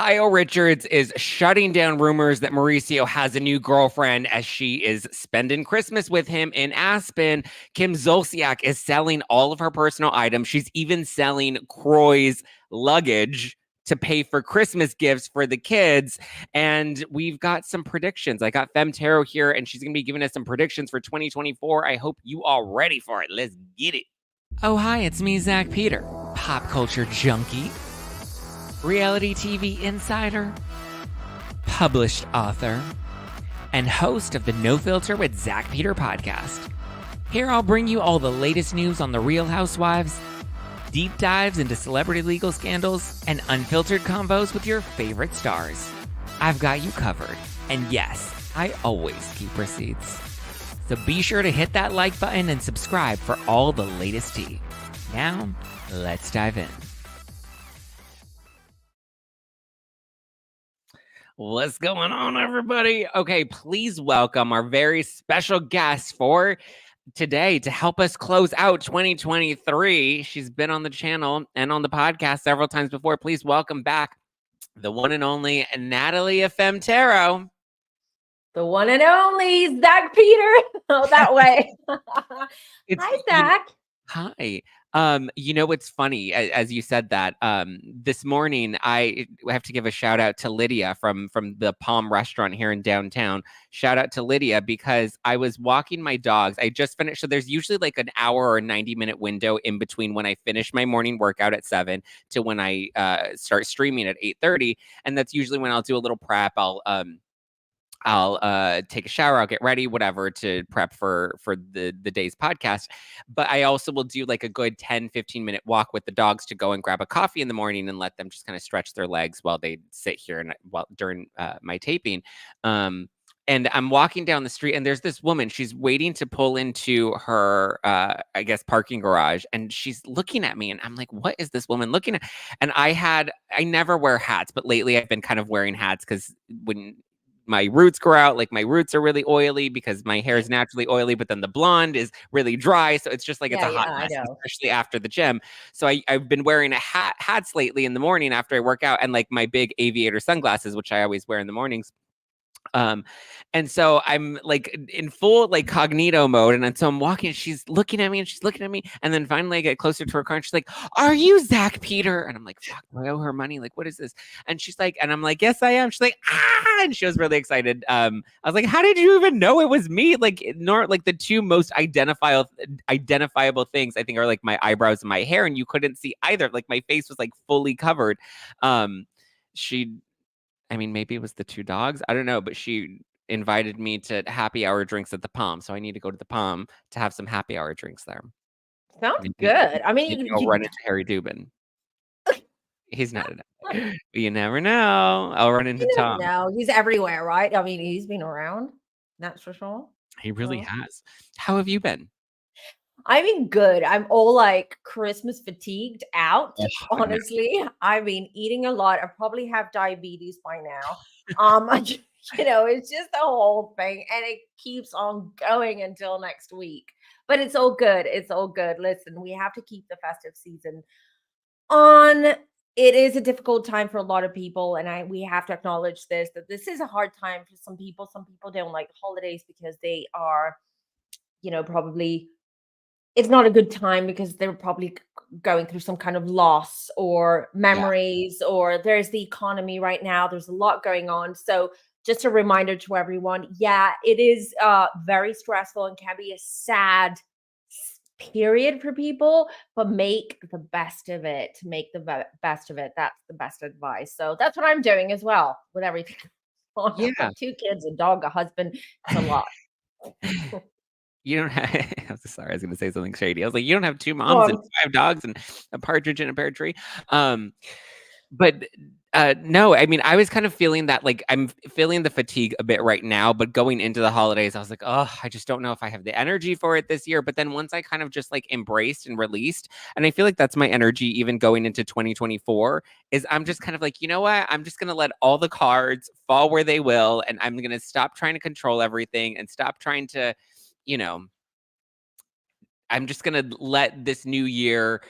Kyle Richards is shutting down rumors that Mauricio has a new girlfriend as she is spending Christmas with him in Aspen. Kim Zolciak is selling all of her personal items. She's even selling Croy's luggage to pay for Christmas gifts for the kids. And we've got some predictions. I got Fem Tarot here, and she's going to be giving us some predictions for 2024. I hope you are ready for it. Let's get it. Oh, hi, it's me, Zack Peter, pop culture junkie, reality TV insider, published author, and host of the No Filter with Zack Peter podcast. Here I'll bring you all the latest news on the Real Housewives, deep dives into celebrity legal scandals, and unfiltered convos with your favorite stars. I've got you covered. And yes, I always keep receipts. So be sure to hit that like button and subscribe for all the latest tea. Now, let's dive in. What's going on, everybody? Okay, please welcome our very special guest for today to help us close out 2023. She's been on the channel and on the podcast several times before. Please welcome back the one and only Natalie Efemtero. The one and only Zack Peter. Oh, that way. Hi, Zack. Hi. It's funny, as you said that, this morning, I have to give a shout out to Lydia from the Palm restaurant here in downtown. Shout out to Lydia, because I was walking my dogs. I just finished. So there's usually like an hour or 90-minute window in between when I finish my morning workout at 7 to when I start streaming at 8:30. And that's usually when I'll do a little prep. I'll take a shower, I'll get ready, whatever, to prep for the day's podcast. But I also will do like a good 10-15-minute walk with the dogs to go and grab a coffee in the morning and let them just kind of stretch their legs while they sit here and during my taping. And I'm walking down the street, and there's this woman. She's waiting to pull into her, parking garage, and she's looking at me, and I'm like, "What is this woman looking at?" And I never wear hats, but lately I've been kind of wearing hats because when my roots grow out, like my roots are really oily because my hair is naturally oily, but then the blonde is really dry. So it's just like, it's a hot mess, especially after the gym. So I've been wearing hats lately in the morning after I work out, and like my big aviator sunglasses, which I always wear in the mornings. And so I'm like in full like cognito mode, and so I'm walking, she's looking at me, and then finally I get closer to her car, and she's like, "Are you Zack Peter?" And I'm like, "Fuck, do I owe her money? Like, what is this?" And she's like, and I'm like, "Yes, I am." She's like, "Ah!" And she was really excited. I was like, "How did you even know it was me?" Like, the two most identifiable things I think are like my eyebrows and my hair, and you couldn't see either. Like my face was like fully covered. Maybe it was the two dogs. I don't know, but she invited me to happy hour drinks at the Palm. So I need to go to the Palm to have some happy hour drinks there. Sounds good. I mean, I'll run into Harry Dubin. He's not. You never know. I'll run into Tom. No, he's everywhere, right? I mean, he's been around. That's for sure. He really has. How have you been? I mean, good. I'm all like Christmas fatigued out. Honestly, I've been eating a lot. I probably have diabetes by now. It's just the whole thing, and it keeps on going until next week. But it's all good. It's all good. Listen, we have to keep the festive season on. It is a difficult time for a lot of people, and we have to acknowledge that this is a hard time for some people. Some people don't like holidays because they are, probably. It's not a good time because they're probably going through some kind of loss or memories, or there's the economy right now. There's a lot going on. So just a reminder to everyone. Yeah, it is very stressful and can be a sad period for people, but make the best of it. Make the best of it. That's the best advice. So that's what I'm doing as well with everything. Yeah. 2 kids, a dog, a husband. It's a lot. You don't have, I'm so sorry, I was going to say something shady. I was like, you don't have 2 moms and 5 dogs and a partridge in a pear tree. No, I mean, I was kind of feeling that, like, I'm feeling the fatigue a bit right now, but going into the holidays, I was like, oh, I just don't know if I have the energy for it this year. But then once I kind of just like embraced and released, and I feel like that's my energy even going into 2024, is I'm just kind of like, you know what? I'm just going to let all the cards fall where they will. And I'm going to stop trying to control everything and stop trying to, I'm just going to let this new year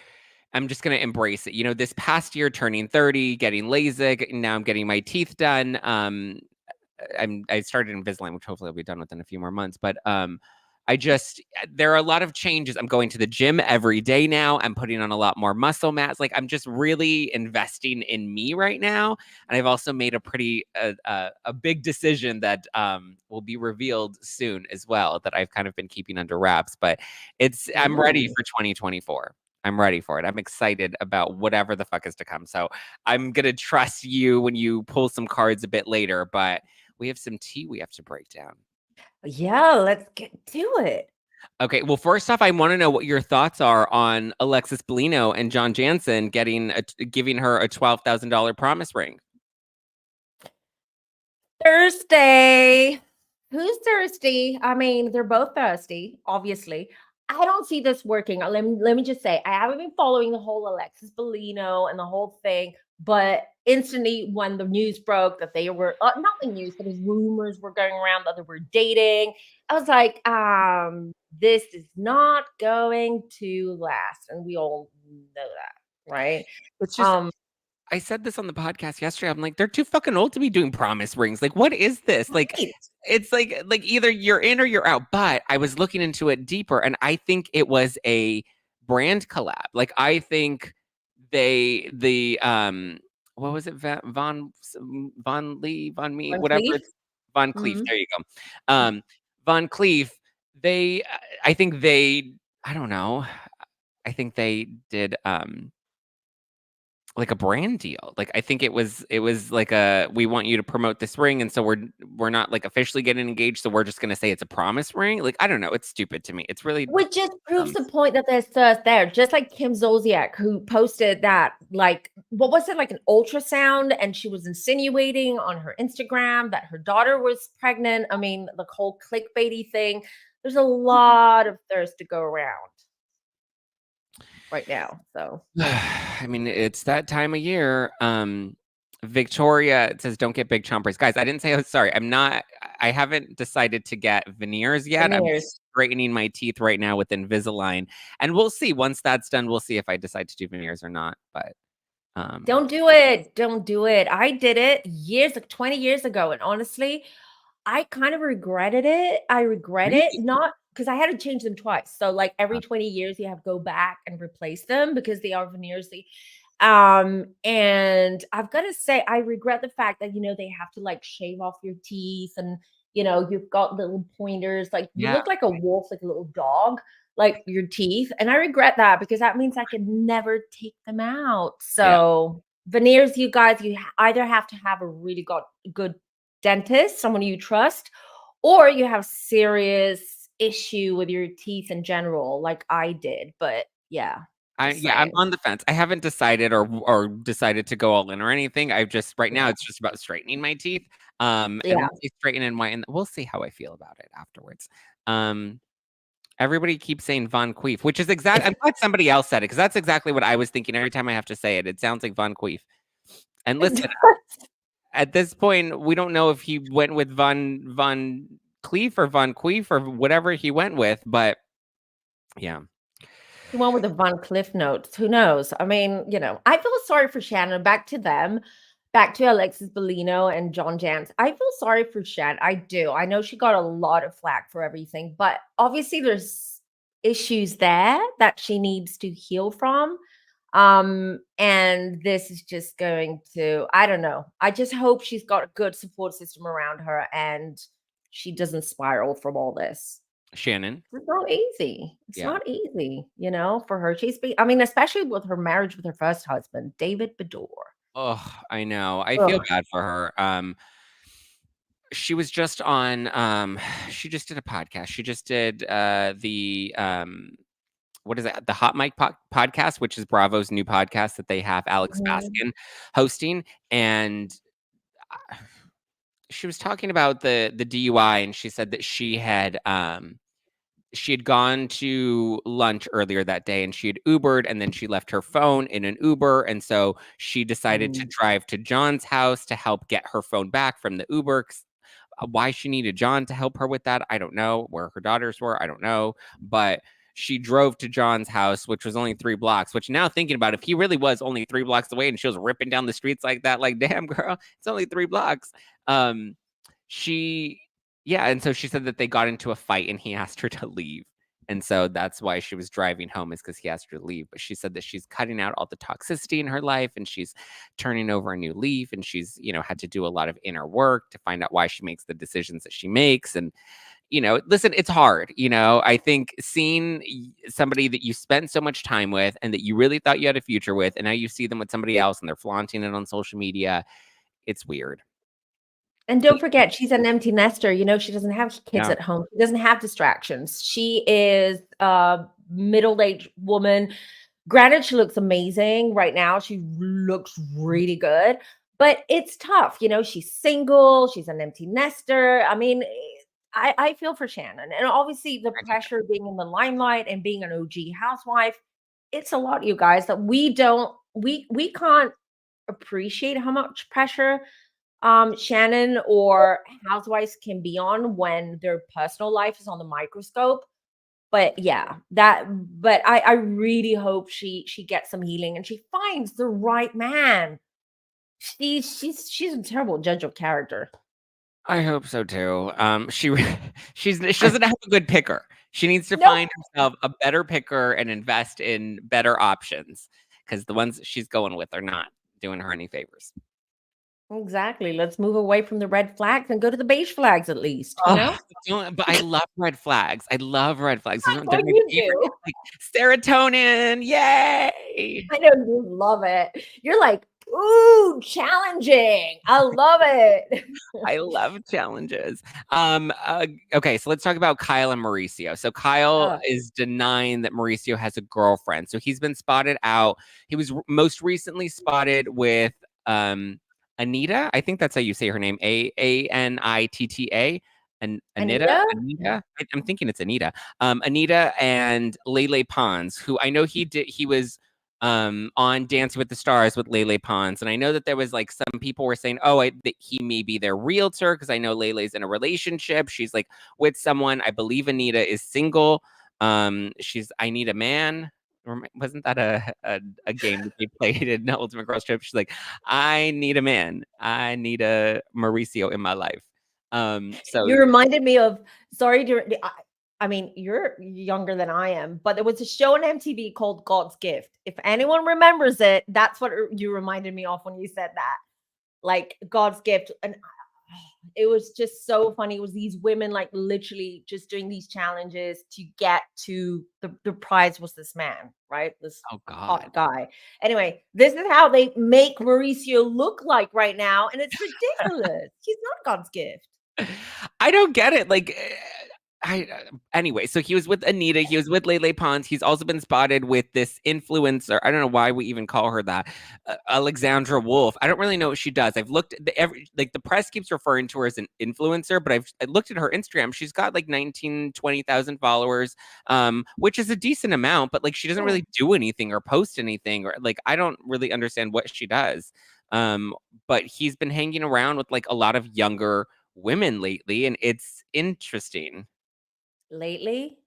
I'm just going to embrace it. You know, this past year, turning 30, getting LASIK, now I'm getting my teeth done. I started Invisalign, which hopefully I'll be done within a few more months. But there are a lot of changes. I'm going to the gym every day now. I'm putting on a lot more muscle mass. Like I'm just really investing in me right now. And I've also made a pretty a big decision that will be revealed soon as well that I've kind of been keeping under wraps. But I'm ready for 2024. I'm ready for it. I'm excited about whatever the fuck is to come. So I'm gonna trust you when you pull some cards a bit later. But we have some tea we have to break down. Yeah, let's get to it. Okay, well, first off, I want to know what your thoughts are on Alexis Bellino and John Jansen giving her a $12,000 promise ring. Thursday. Who's thirsty? I mean, they're both thirsty, obviously. I don't see this working. Let me just say, I haven't been following the whole Alexis Bellino and the whole thing, but instantly when the news broke that they were not the news, but his rumors were going around that they were dating, I was like, this is not going to last, and we all know that, right? It's just I said this on the podcast yesterday. I'm like, they're too fucking old to be doing promise rings. Like, what is this? Like, Right. it's like either you're in or you're out. But I was looking into it deeper, and I think it was a brand collab. Like, I think what was it? Von Lee, Von Me, Van whatever Cleef? it's Von Cleef. Mhm. There you go. Von Cleef. I think I don't know. I think they did like a brand deal. Like I think it was like we want you to promote this ring, and so we're not like officially getting engaged, so we're just gonna say it's a promise ring. Like I don't know, it's stupid to me. It's really Which just proves the point that there's thirst there. Just like Kim Zolciak, who posted that, like, what was it, like an ultrasound, and she was insinuating on her Instagram that her daughter was pregnant. I mean, the whole clickbaity thing. There's a lot of thirst to go around right now. So, I mean, it's that time of year. Victoria says, "Don't get big chompers, guys." I didn't say. Oh, sorry. I haven't decided to get veneers yet. I'm veneers. straightening my teeth right now with Invisalign, and we'll see. Once that's done, we'll see if I decide to do veneers or not. But Don't do it. Don't do it. I did it years, like 20 years ago. And honestly, I kind of regretted it. I regret it, really, not because I had to change them twice. So like Uh, every 20 years you have to go back and replace them because they are veneers. And I've got to say, I regret the fact that they have to like shave off your teeth, and you've got little pointers, like you yeah, look like a wolf, like a little dog, like your teeth. And I regret that because that means I could never take them out. yeah. So veneers, you guys, either have to have a really good dentist, someone you trust, or you have serious issue with your teeth in general, like I did. But yeah, just I'm saying. on the fence. I haven't decided or decided to go all in or anything. I've just right now Yeah. it's just about straightening my teeth. And Yeah. once they straighten and whiten, we'll see how I feel about it afterwards. Um, Everybody keeps saying Von Queef, which is exact. I'm glad somebody else said it because that's exactly what I was thinking every time I have to say it. It sounds like Von Queef. And listen, at this point, we don't know if he went with Von Cleef or Von Queef or whatever he went with, but yeah. The one with the Von Cliff notes. Who knows? I mean, I feel sorry for Shannon. Back to them, back to Alexis Bellino and John Jans. I feel sorry for Shannon. I do. I know she got a lot of flack for everything, but obviously there's issues there that she needs to heal from. And this is just going to, I don't know. I just hope she's got a good support system around her and she doesn't spiral from all this. Shannon. It's not easy. It's Yeah. not easy, for her. I mean, especially with her marriage with her first husband, David Bador. Oh, I know. I feel Ugh. bad for her. She was just on she just did a podcast. She just did the what is it? The Hot Mic podcast, which is Bravo's new podcast that they have Alex Mhm. Baskin hosting, and she was talking about the DUI, and she said that she had gone to lunch earlier that day and she had Ubered and then she left her phone in an Uber. And so she decided to Mm. drive to John's house to help get her phone back from the Uber. Why she needed John to help her with that, I don't know. Where her daughters were, I don't know. But she drove to John's house, which was only 3 blocks, which now thinking about it, if he really was only 3 blocks away and she was ripping down the streets like that, like, damn, girl, it's only 3 blocks. She, yeah. And so she said that they got into a fight and he asked her to leave. And so that's why she was driving home, is because he asked her to leave. But she said that she's cutting out all the toxicity in her life and she's turning over a new leaf. And she's, had to do a lot of inner work to find out why she makes the decisions that she makes. And, listen, it's hard. I think seeing somebody that you spent so much time with and that you really thought you had a future with, and now you see them with somebody else and they're flaunting it on social media, it's weird. And don't forget, she's an empty nester. She doesn't have kids Yeah. at home. She doesn't have distractions. She is a middle-aged woman. Granted, she looks amazing right now. She looks really good, but it's tough. She's single. She's an empty nester. I mean, I feel for Shannon. And obviously the pressure of being in the limelight and being an OG housewife, it's a lot, you guys, that we can't appreciate how much pressure Shannon or housewives can be on when their personal life is on the microscope. But yeah, but I really hope she gets some healing and she finds the right man. She's a terrible judge of character. I hope so too. She doesn't have a good picker. She needs to Nope. find herself a better picker and invest in better options, because the ones that she's going with are not doing her any favors. Exactly. Let's move away from the red flags and go to the beige flags at least, But I love red flags. I love red flags. I They're know my you favorite. do. Like serotonin, yay! I know you love it. You're like, ooh, challenging. I love it. I love challenges. Okay, so let's talk about Kyle and Mauricio. So Kyle is denying that Mauricio has a girlfriend. So he's been spotted out. He was most recently spotted with Anitta. I think that's how you say her name. Anitta. And Anitta. I'm thinking it's Anitta. Anitta and Lele Pons, who I know he was on Dancing with the Stars with Lele Pons. And I know that there was like some people were saying, that he may be their realtor, because I know Lele's in a relationship. She's like with someone. I believe Anitta is single. I Need a Man. Wasn't that a game that they played in Ultimate Girls Trip? She's like, I need a man. I need a Mauricio in my life. So you reminded me of, I mean, you're younger than I am, but there was a show on MTV called God's Gift. If anyone remembers it, that's what you reminded me of when you said that. Like God's Gift. And it was just so funny. It was these women like literally just doing these challenges to get to the prize was this man, right? This hot guy. Anyway, this is how they make Mauricio look like right now. And it's ridiculous. He's not God's gift. I don't get it. Like, anyway, so he was with Anitta, he was with Lele Pons. He's also been spotted with this influencer. I don't know why we even call her that. Alexandria Wolfe. I don't really know what she does. I've looked at the press keeps referring to her as an influencer, but I looked at her Instagram. She's got like 20,000 followers, which is a decent amount, but like she doesn't really do anything or post anything, or like I don't really understand what she does. But he's been hanging around with like a lot of younger women lately, and it's interesting. Lately?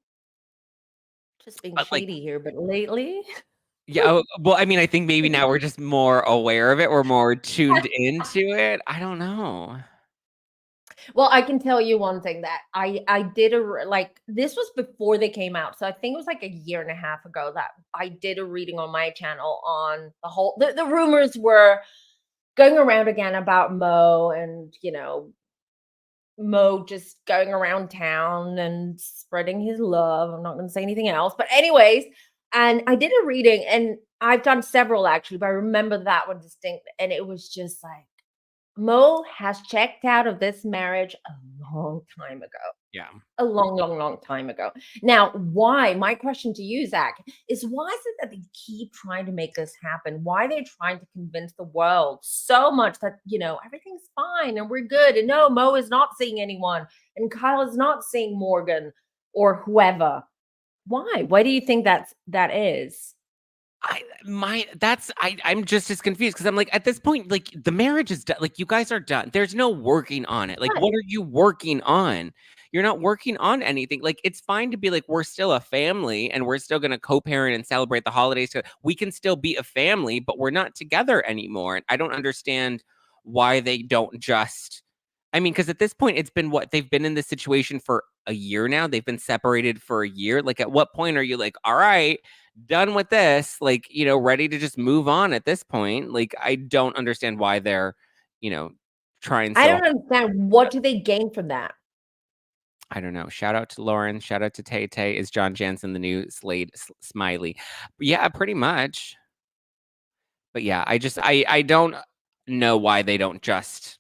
Just being shady here, but lately? Yeah, well, I mean, I think maybe now we're just more aware of it. We're more tuned into it. I don't know. Well, I can tell you one thing that I did this was before they came out. So I think it was like a year and a half ago that I did a reading on my channel on the whole, the rumors were going around again about Mo and, Mo just going around town and spreading his love. I'm not going to say anything else. But anyways, and I did a reading and I've done several actually, but I remember that one distinct. And it was just like, Mo has checked out of this marriage a long time ago. Yeah. A long, long, long time ago. Now, why? My question to you, Zach, is why is it that they keep trying to make this happen? Why are they trying to convince the world so much that, everything's fine and we're good? And no, Mo is not seeing anyone. And Kyle is not seeing Morgan or whoever. Why? Why do you think that is? I'm just as confused because I'm like, at this point, like the marriage is done. Like you guys are done. There's no working on it. Like, what are you working on? you're not working on anything. Like, it's fine to be like, we're still a family and we're still going to co-parent and celebrate the holidays. We can still be a family, but we're not together anymore. And I don't understand why they don't just, I mean, because at this point, it's been what, they've been in this situation for a year now. They've been separated for a year. Like, at what point are you like, all right, done with this? Like, ready to just move on at this point? Like, I don't understand why they're, trying I so don't understand, what do they gain from that? I don't know. Shout out to Lauren. Shout out to Tay Tay. Is John Jansen the new Slade Smiley? Yeah, pretty much. But yeah, I don't know why they don't just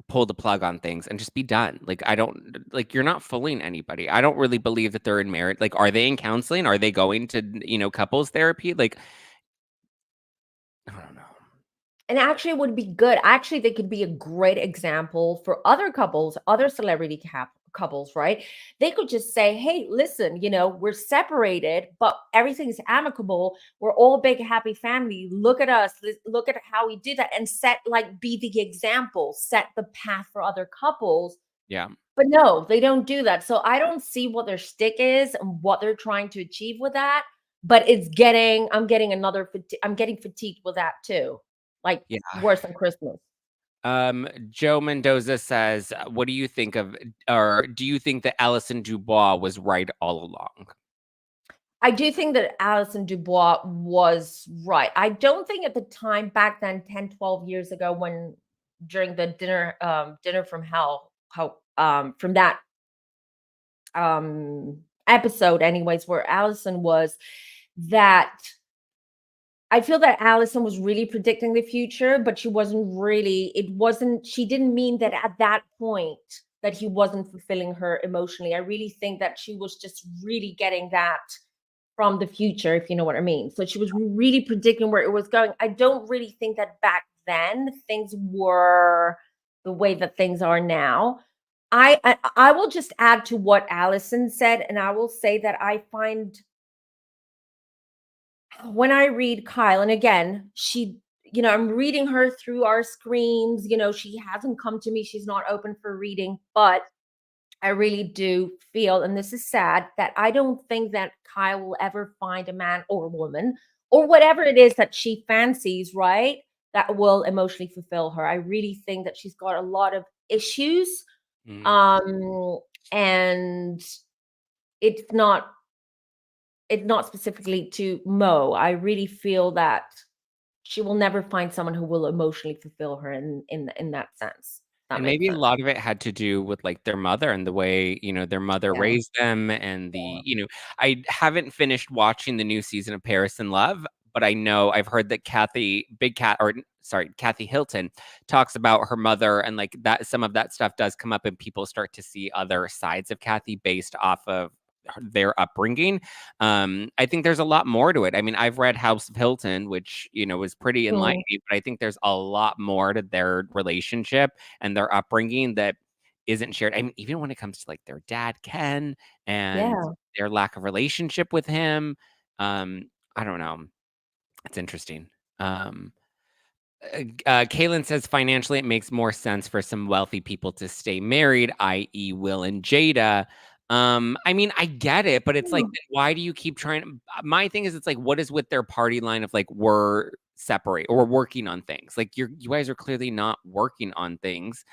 pull the plug on things and just be done. Like, I don't, like, you're not fooling anybody. I don't really believe that they're in marriage. Like, are they in counseling? Are they going to, couples therapy? Like, I don't know. And actually, it would be good. Actually, they could be a great example for other couples, other celebrity couples, right? They could just say, hey, listen, we're separated, but everything's amicable. We're all a big, happy family. Look at us. Look at how we did that, and be the example, set the path for other couples. Yeah. But no, they don't do that. So I don't see what their stick is and what they're trying to achieve with that. But I'm getting fatigued with that too. Like, Yeah. worse than Christmas. Joe Mendoza says, what do you think of, or do you think that Alison Dubois was right all along? I do think that Alison Dubois was right. I don't think at the time back then, 10, 12 years ago, when during the dinner from hell, from that episode anyways, where Alison was, that I feel that Alison was really predicting the future, but she didn't mean that at that point that he wasn't fulfilling her emotionally. I really think that she was just really getting that from the future, if you know what I mean. So she was really predicting where it was going. I don't really think that back then things were the way that things are now. I will just add to what Alison said, and I will say that I find, when I read Kyle, and again, I'm reading her through our screens. She hasn't come to me. She's not open for reading, but I really do feel, and this is sad, that I don't think that Kyle will ever find a man or woman or whatever it is that she fancies, right? That will emotionally fulfill her. I really think that she's got a lot of issues. Mhm. And it's not specifically to Mo. I really feel that she will never find someone who will emotionally fulfill her in that sense. That And makes maybe a sense. lot of it had to do with, like, their mother and the way, their mother Yeah. raised them and Yeah. I haven't finished watching the new season of Paris in Love, but I know I've heard that Kathy Hilton talks about her mother, and, like, that some of that stuff does come up and people start to see other sides of Kathy based off of their upbringing. I think there's a lot more to it. I mean, I've read House of Hilton, which, was pretty Mm, enlightening, but I think there's a lot more to their relationship and their upbringing that isn't shared. I mean, even when it comes to, like, their dad, Ken, and yeah. their lack of relationship with him, I don't know. It's interesting. Um, Kaylin says financially, it makes more sense for some wealthy people to stay married, i.e., Will and Jada. I mean, I get it, but it's like, Mm, then why do you keep trying? My thing is, it's like, what is with their party line of like, we're separate or we're working on things? Like, you guys are clearly not working on things.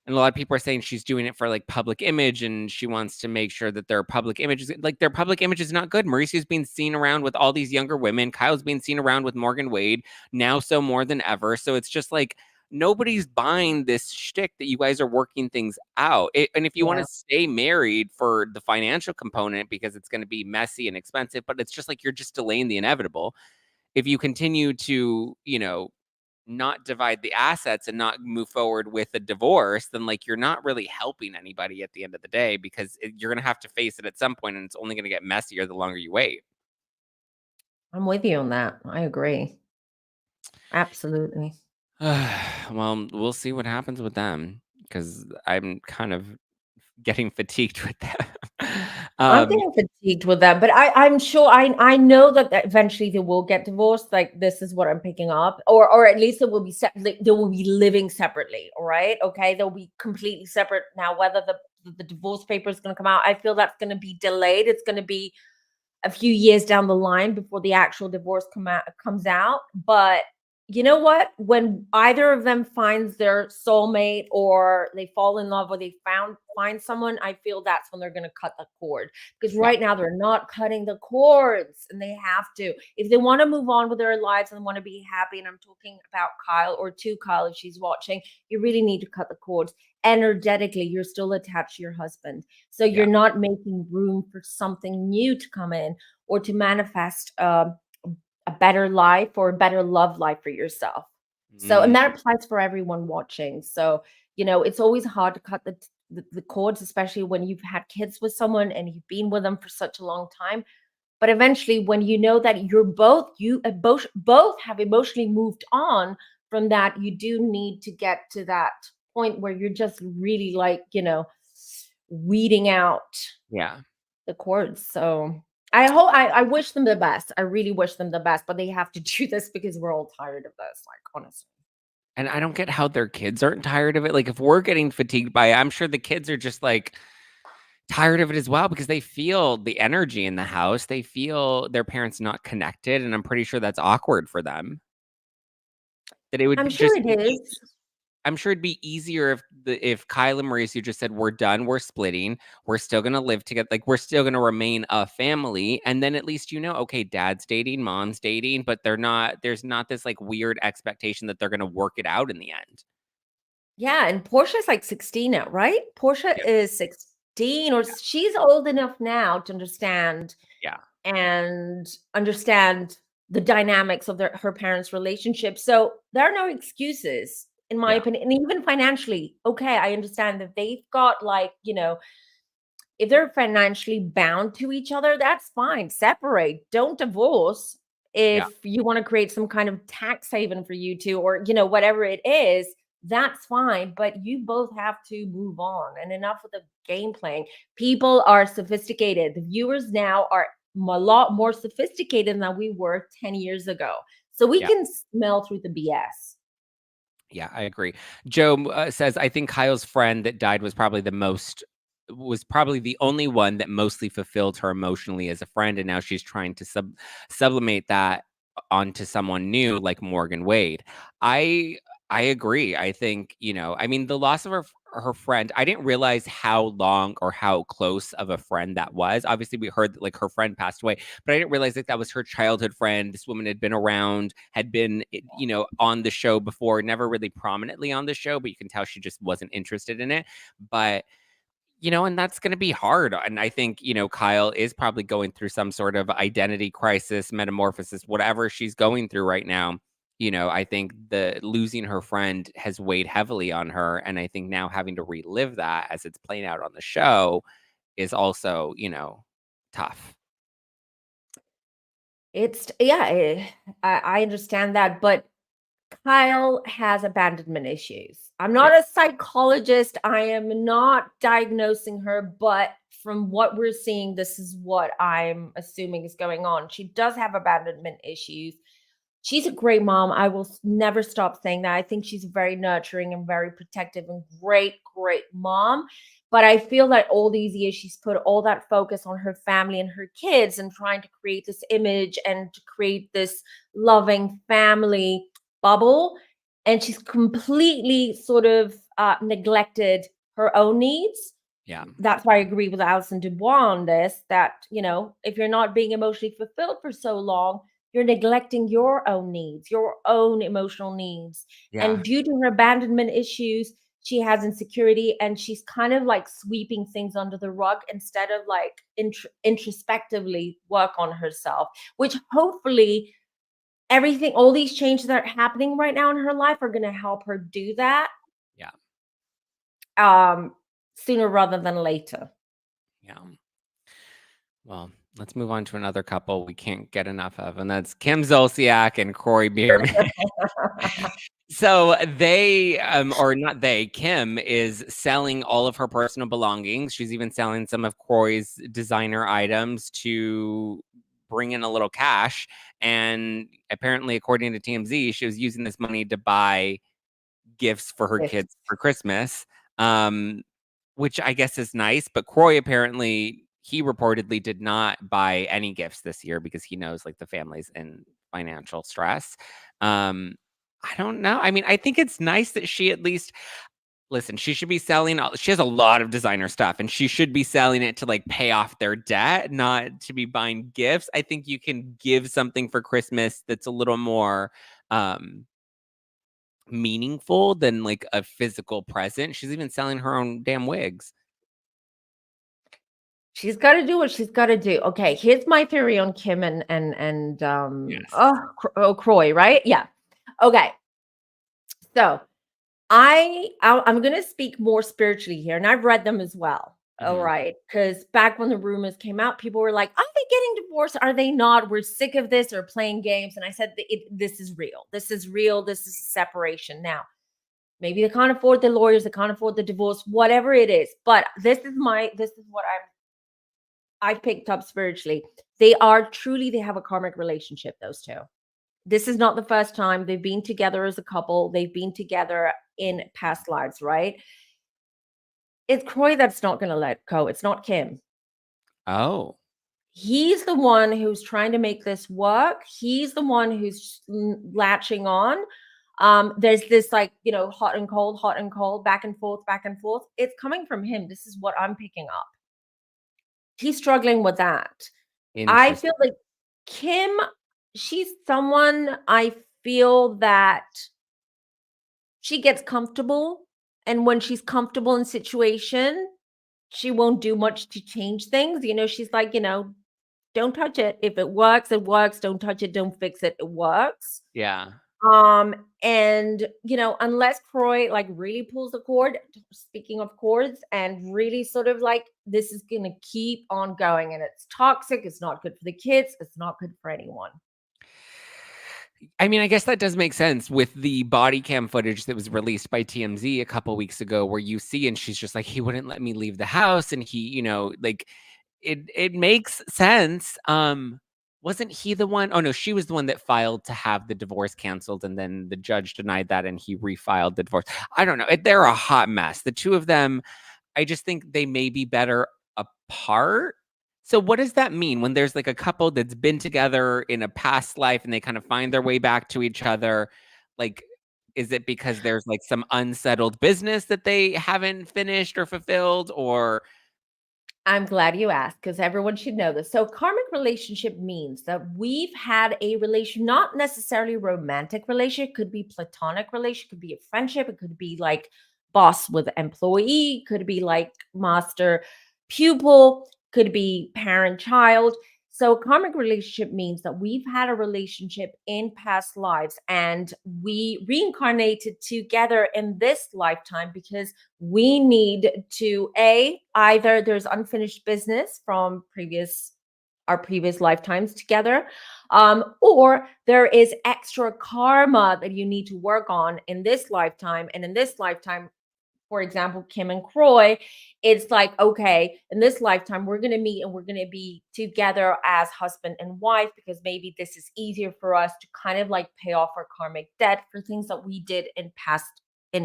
And a lot of people are saying she's doing it for like public image, and she wants to make sure that their public image is like, their public image is not good. Mauricio's being seen around with all these younger women. Kyle's being seen around with Morgan Wade now, so more than ever. So it's just like, nobody's buying this shtick that you guys are working things out. And if you want yeah. to stay married for the financial component because it's going to be messy and expensive, but it's just like, you're just delaying the inevitable. If you continue to, not divide the assets and not move forward with a divorce, then like, you're not really helping anybody at the end of the day, because you're going to have to face it at some point, and it's only going to get messier the longer you wait. I'm with you on that. I agree. Absolutely. Well, we'll see what happens with them, because I'm kind of getting fatigued with them. I'm getting fatigued with that, but I'm sure I know that eventually they will get divorced. Like this is what I'm picking up, or at least they will be they will be living separately. All right, okay, they'll be completely separate now. Whether the divorce paper is going to come out, I feel that's going to be delayed. It's going to be a few years down the line before the actual divorce comes out. But you know what? When either of them finds their soulmate or they fall in love or they find someone, I feel that's when they're going to cut the cord. Because Yeah. right now they're not cutting the cords and they have to. If they want to move on with their lives and want to be happy, and I'm talking about Kyle or to Kyle if she's watching, you really need to cut the cords. Energetically, you're still attached to your husband. So Yeah. you're not making room for something new to come in or to manifest a better life or a better love life for yourself. So, and Mm, that applies for everyone watching. So, it's always hard to cut the cords, especially when you've had kids with someone and you've been with them for such a long time. But eventually, when you know that you both have emotionally moved on from that, you do need to get to that point where you're just really like, weeding out yeah. the cords. So I wish them the best. I really wish them the best, but they have to do this because we're all tired of this, like honestly. And I don't get how their kids aren't tired of it. Like, if we're getting fatigued by it, I'm sure the kids are just like tired of it as well, because they feel the energy in the house. They feel their parents not connected, and I'm pretty sure that's awkward for them. That it would I'm be sure just it be is. I'm sure it'd be easier if Kyle and Mauricio just said, "We're done, we're splitting, we're still gonna live together, like, we're still gonna remain a family," and then at least okay, dad's dating, mom's dating, but there's not this, like, weird expectation that they're gonna work it out in the end. Yeah, and Portia's like 16 now, right? Portia Yeah, is 16, or yeah, she's old enough now to understand yeah, and understand the dynamics of her parents' relationship. So there are no excuses, in my yeah, opinion. And even financially, okay, I understand that they've got like, if they're financially bound to each other, that's fine. Separate, don't divorce. yeah, If you want to create some kind of tax haven for you two, or whatever it is, that's fine. But you both have to move on. And enough with the game playing. People are sophisticated. The viewers now are a lot more sophisticated than we were 10 years ago. So we yeah. can smell through the BS. Yeah, I agree. Joe says, I think Kyle's friend that died was probably the only one that mostly fulfilled her emotionally as a friend, and now she's trying to sublimate that onto someone new like Morgan Wade. I I agree. I think, I mean, the loss of her friend, I didn't realize how long or how close of a friend that was. Obviously, we heard that like her friend passed away, but I didn't realize that that was her childhood friend. This woman had been around, had been, on the show before, never really prominently on the show, but you can tell she just wasn't interested in it. But and that's going to be hard. And I think, Kyle is probably going through some sort of identity crisis, metamorphosis, whatever she's going through right now. I think the losing her friend has weighed heavily on her. And I think now having to relive that as it's playing out on the show is also, tough. I understand that, but Kyle has abandonment issues. I'm Yeah. not a psychologist. I am not diagnosing her, but from what we're seeing, this is what I'm assuming is going on. She does have abandonment issues. She's a great mom. I will never stop saying that. I think she's very nurturing and very protective and great, great mom. But I feel that all these years she's put all that focus on her family and her kids and trying to create this image and to create this loving family bubble. And she's completely sort of neglected her own needs. Yeah. That's why I agree with Alison Dubois on this, that, if you're not being emotionally fulfilled for so long, you're neglecting your own needs, your own emotional needs. Yeah. And due to her abandonment issues, she has insecurity and she's kind of like sweeping things under the rug instead of like introspectively work on herself, which hopefully all these changes that are happening right now in her life are going to help her do that Yeah. um sooner rather than later. Yeah. Well, let's move on to another couple we can't get enough of, and that's Kim Zolciak and Corey Bierman. So they, or not they, Kim is selling all of her personal belongings. She's even selling some of Corey's designer items to bring in a little cash. And apparently, according to TMZ, she was using this money to buy gifts for her Yes. kids for Christmas, which I guess is nice. But Croy apparently, he reportedly did not buy any gifts this year because he knows like the family's in financial stress. I don't know. I mean, I think it's nice that she at least listen, she should be selling she has a lot of designer stuff and she should be selling it to like pay off their debt, not to be buying gifts. I think you can give something for Christmas that's a little more meaningful than like a physical present. She's even selling her own damn wigs. She's got to do what she's got to do. Okay, here's my theory on Kim and Yes. Croy, right? Yeah. Okay. So I'm going to speak more spiritually here, and I've read them as well. All Mhm. right, because back when the rumors came out, people were like, "Are they getting divorced? Are they not? We're sick of this. They're playing games." And I said, "This is real. This is real. This is a separation now. Maybe they can't afford the lawyers, they can't afford the divorce, whatever it is. But this is what I've picked up spiritually. They have a karmic relationship. Those two. This is not the first time they've been together as a couple. They've been together in past lives, right? It's Croy that's not going to let go. It's not Kim. Oh. He's the one who's trying to make this work. He's the one who's latching on. There's this like, hot and cold, back and forth, back and forth. It's coming from him. This is what I'm picking up. He's struggling with that. I Interesting. feel like Kim, she's someone I feel that she gets comfortable. And when she's comfortable in situation, she won't do much to change things. She's like, don't touch it. If it works, it works. Don't touch it. Don't fix it. It works. Yeah. And unless Croy like really pulls the cord, speaking of cords, and really sort of like this is gonna keep on going and it's toxic, it's not good for the kids, it's not good for anyone. I mean, I guess that does make sense with the body cam footage that was released by TMZ a couple weeks ago, where you see, and she's just like, he wouldn't let me leave the house, and he, like it makes sense. Wasn't he the one? Oh no, she was the one that filed to have the divorce canceled, and then the judge denied that, and he refiled the divorce. I don't know. They're a hot mess. The two of them, I just think they may be better apart. So what does that mean when there's like a couple that's been together in a past life and they kind of find their way back to each other? Like, is it because there's like some unsettled business that they haven't finished or fulfilled, or I'm glad you asked because everyone should know this. So, karmic relationship means that we've had a relation, not necessarily romantic relationship, could be platonic relationship, could be a friendship, it could be like boss with employee, could be like master pupil, could be parent child. So, karmic relationship means that we've had a relationship in past lives and we reincarnated together in this lifetime because we need to either there's unfinished business from our previous lifetimes together, or there is extra karma that you need to work on in this lifetime. And in this lifetime, for example, Kim and Croy, it's like, okay, in this lifetime, we're going to meet and we're going to be together as husband and wife because maybe this is easier for us to kind of like pay off our karmic debt for things that we did in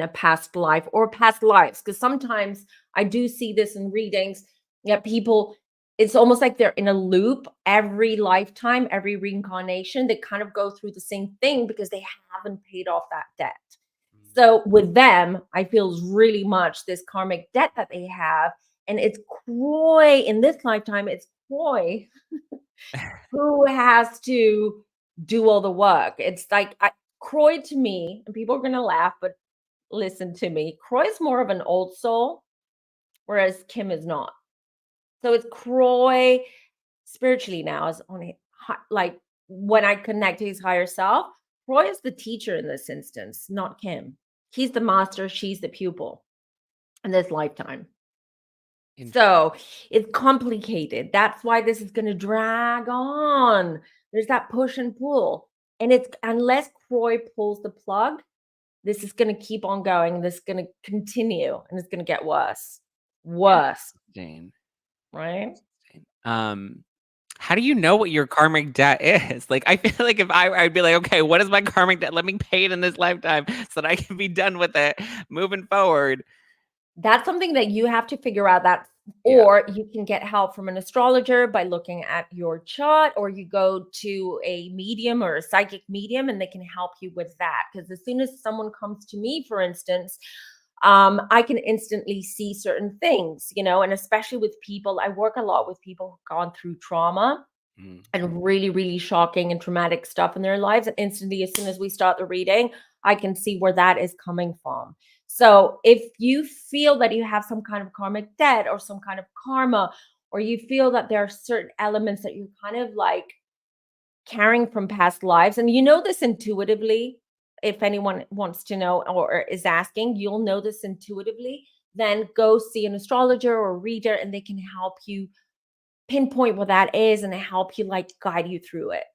a past life or past lives. Because sometimes I do see this in readings that people, it's almost like they're in a loop every lifetime, every reincarnation. They kind of go through the same thing because they haven't paid off that debt. So with them, I feel really much this karmic debt that they have. And it's Croy in this lifetime, it's Croy who has to do all the work. It's like Croy to me, and people are going to laugh, but listen to me. Croy's more of an old soul, whereas Kim is not. So it's Croy spiritually now is on like when I connect to his higher self, Croy is the teacher in this instance, not Kim. He's the master, she's the pupil in this lifetime. So it's complicated. That's why this is going to drag on. There's that push and pull. And it's unless Croy pulls the plug, this is going to keep on going. This is going to continue, and it's going to get worse. Interesting. Right? How do you know what your karmic debt is? Like, I feel like if I'd be like, okay, what is my karmic debt? Let me pay it in this lifetime so that I can be done with it moving forward. That's something that you have to figure out that, Yeah. or you can get help from an astrologer by looking at your chart, or you go to a medium or a psychic medium and they can help you with that. Because as soon as someone comes to me, for instance, I can instantly see certain things, and especially with people, I work a lot with people who've gone through trauma and really, really shocking and traumatic stuff in their lives. And instantly, as soon as we start the reading, I can see where that is coming from. So if you feel that you have some kind of karmic debt or some kind of karma, or you feel that there are certain elements that you're kind of like carrying from past lives, and you know this intuitively, if anyone wants to know or is asking, you'll know this intuitively, then go see an astrologer or a reader and they can help you pinpoint what that is and help you like guide you through it.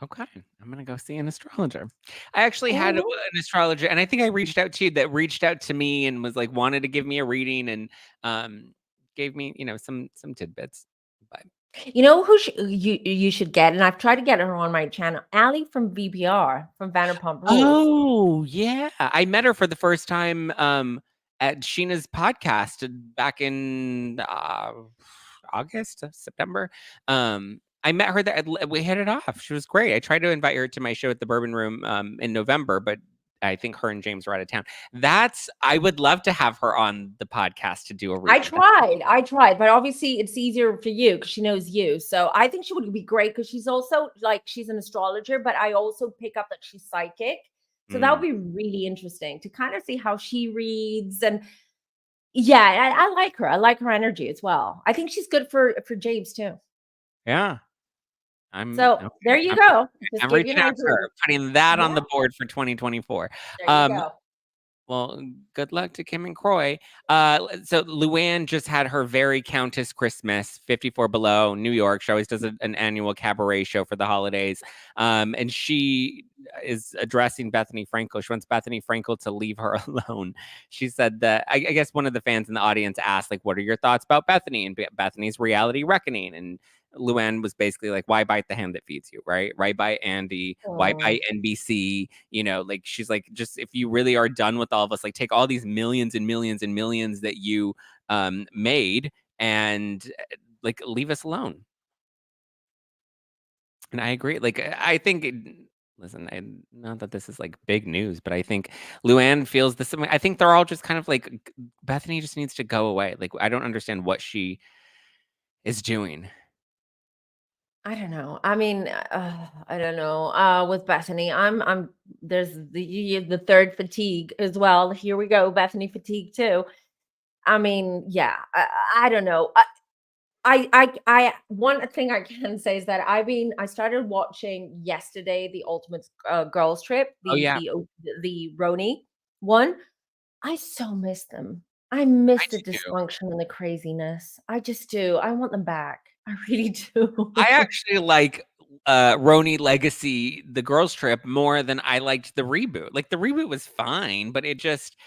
Okay, I'm gonna go see an astrologer. I actually had Mhm. an astrologer, and I think I reached out to you that reached out to me and was like wanted to give me a reading and gave me some tidbits. But You know who you should get, and I've tried to get her on my channel, Ali from VPR from Vanderpump Rules. oh yeah, I met her for the first time at Sheena's podcast back in August, September. I met her there. We hit it off. She was great. I tried to invite her to my show at the Bourbon Room in November, but I think her and James were out of town. I would love to have her on the podcast to do a reading. I tried, but obviously it's easier for you because she knows you. So I think she would be great because she's also like she's an astrologer, but I also pick up that she's psychic. So that would be really interesting to kind of see how she reads. And yeah, I like her. I like her energy as well. I think she's good for James too. Yeah, I'm So there okay. you go. Just I'm gave you reaching an out to idea. her, putting that on Yeah, the board for 2024. there you Um, go. Well, good luck to Kim and Croy. So Luann just had her very Countess Christmas, 54 Below, New York. She always does an annual cabaret show for the holidays. And she is addressing Bethenny Frankel. She wants Bethenny Frankel to leave her alone. She said that, I guess one of the fans in the audience asked, like, what are your thoughts about Bethenny and Bethenny's reality reckoning? And Luann was basically like, why bite the hand that feeds you, right? Right by Andy, why Mm. by NBC? Like she's like, just if you really are done with all of us, like take all these millions and millions and millions that you made and like leave us alone. And I agree. Like I think listen, not that this is like big news, but I think Luann feels the same way. I think they're all just kind of like Bethenny just needs to go away. Like I don't understand what she is doing. I don't know. I mean, I don't know. With Bethany, I'm. There's the third fatigue as well. Here we go, Bethany fatigue too. I mean, yeah. I don't know. One thing I can say is that I started watching yesterday the Ultimate Girls Trip, Oh yeah, the Roni one. I so miss them. I I miss the do. dysfunction and the craziness. I just do. I want them back. I really do. I actually like Roni Legacy, the girls trip, more than I liked the reboot. Like the reboot was fine, but it just,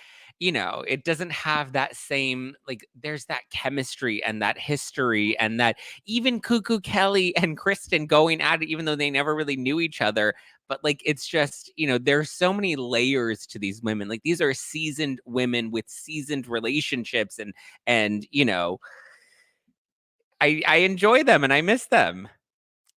it doesn't have that same like there's that chemistry and that history and that even Cuckoo Kelly and Kristen going at it, even though they never really knew each other. But like it's just, there's so many layers to these women. Like these are seasoned women with seasoned relationships and I enjoy them and I miss them.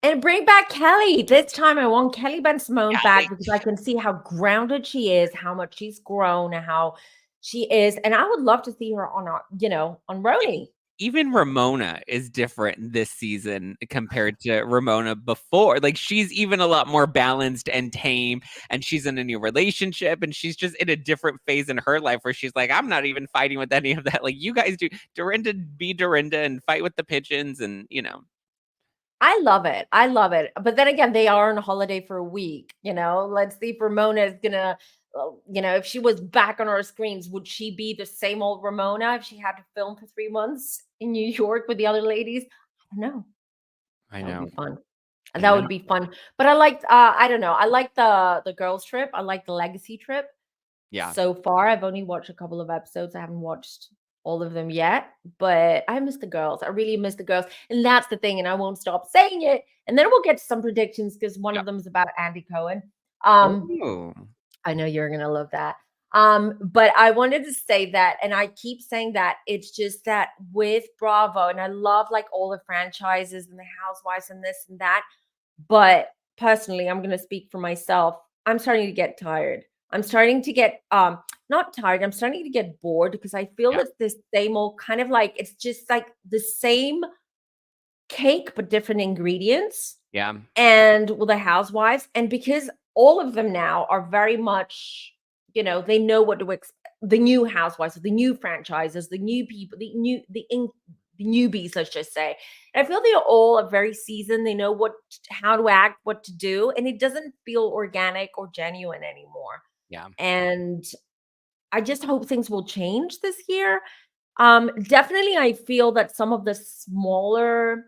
And bring back Kelly. This time I want Kelly Ben Simone Kelly. back because I can see how grounded she is, how much she's grown, and how she is. And I would love to see her on, on Roni. Even Ramona is different this season compared to Ramona before. Like she's even a lot more balanced and tame, and she's in a new relationship, and she's just in a different phase in her life where she's like, I'm not even fighting with any of that. Like you guys do. Dorinda be Dorinda and fight with the pigeons, and I love it. I love it. But then again, they are on a holiday for a week. Let's see if Ramona is gonna, if she was back on our screens, would she be the same old Ramona if she had to film for 3 months in New York with the other ladies? I don't know. I That would know. be fun. I That know. would be fun. But I liked I don't know. I like the girls trip. I like the legacy trip. Yeah. So far, I've only watched a couple of episodes. I haven't watched all of them yet, but I miss the girls. I really miss the girls. And that's the thing, and I won't stop saying it. And then we'll get to some predictions because one Yeah. of them is about Andy Cohen. Um, Oh. I know you're gonna love that. But I wanted to say that, and I keep saying that it's just that with Bravo, and I love like all the franchises and the housewives and this and that. But personally, I'm gonna speak for myself. I'm starting to get tired. I'm starting to get not tired, I'm starting to get bored because I feel Yeah. it's this same old kind of like it's just like the same cake but different ingredients Yeah. and with the housewives and because all of them now are very much they know what to expect the new housewives the new franchises the new people the newbies let's just say and I feel they all are very seasoned they know how to act what to do and it doesn't feel organic or genuine anymore Yeah. and I just hope things will change this year. Definitely I feel that some of the smaller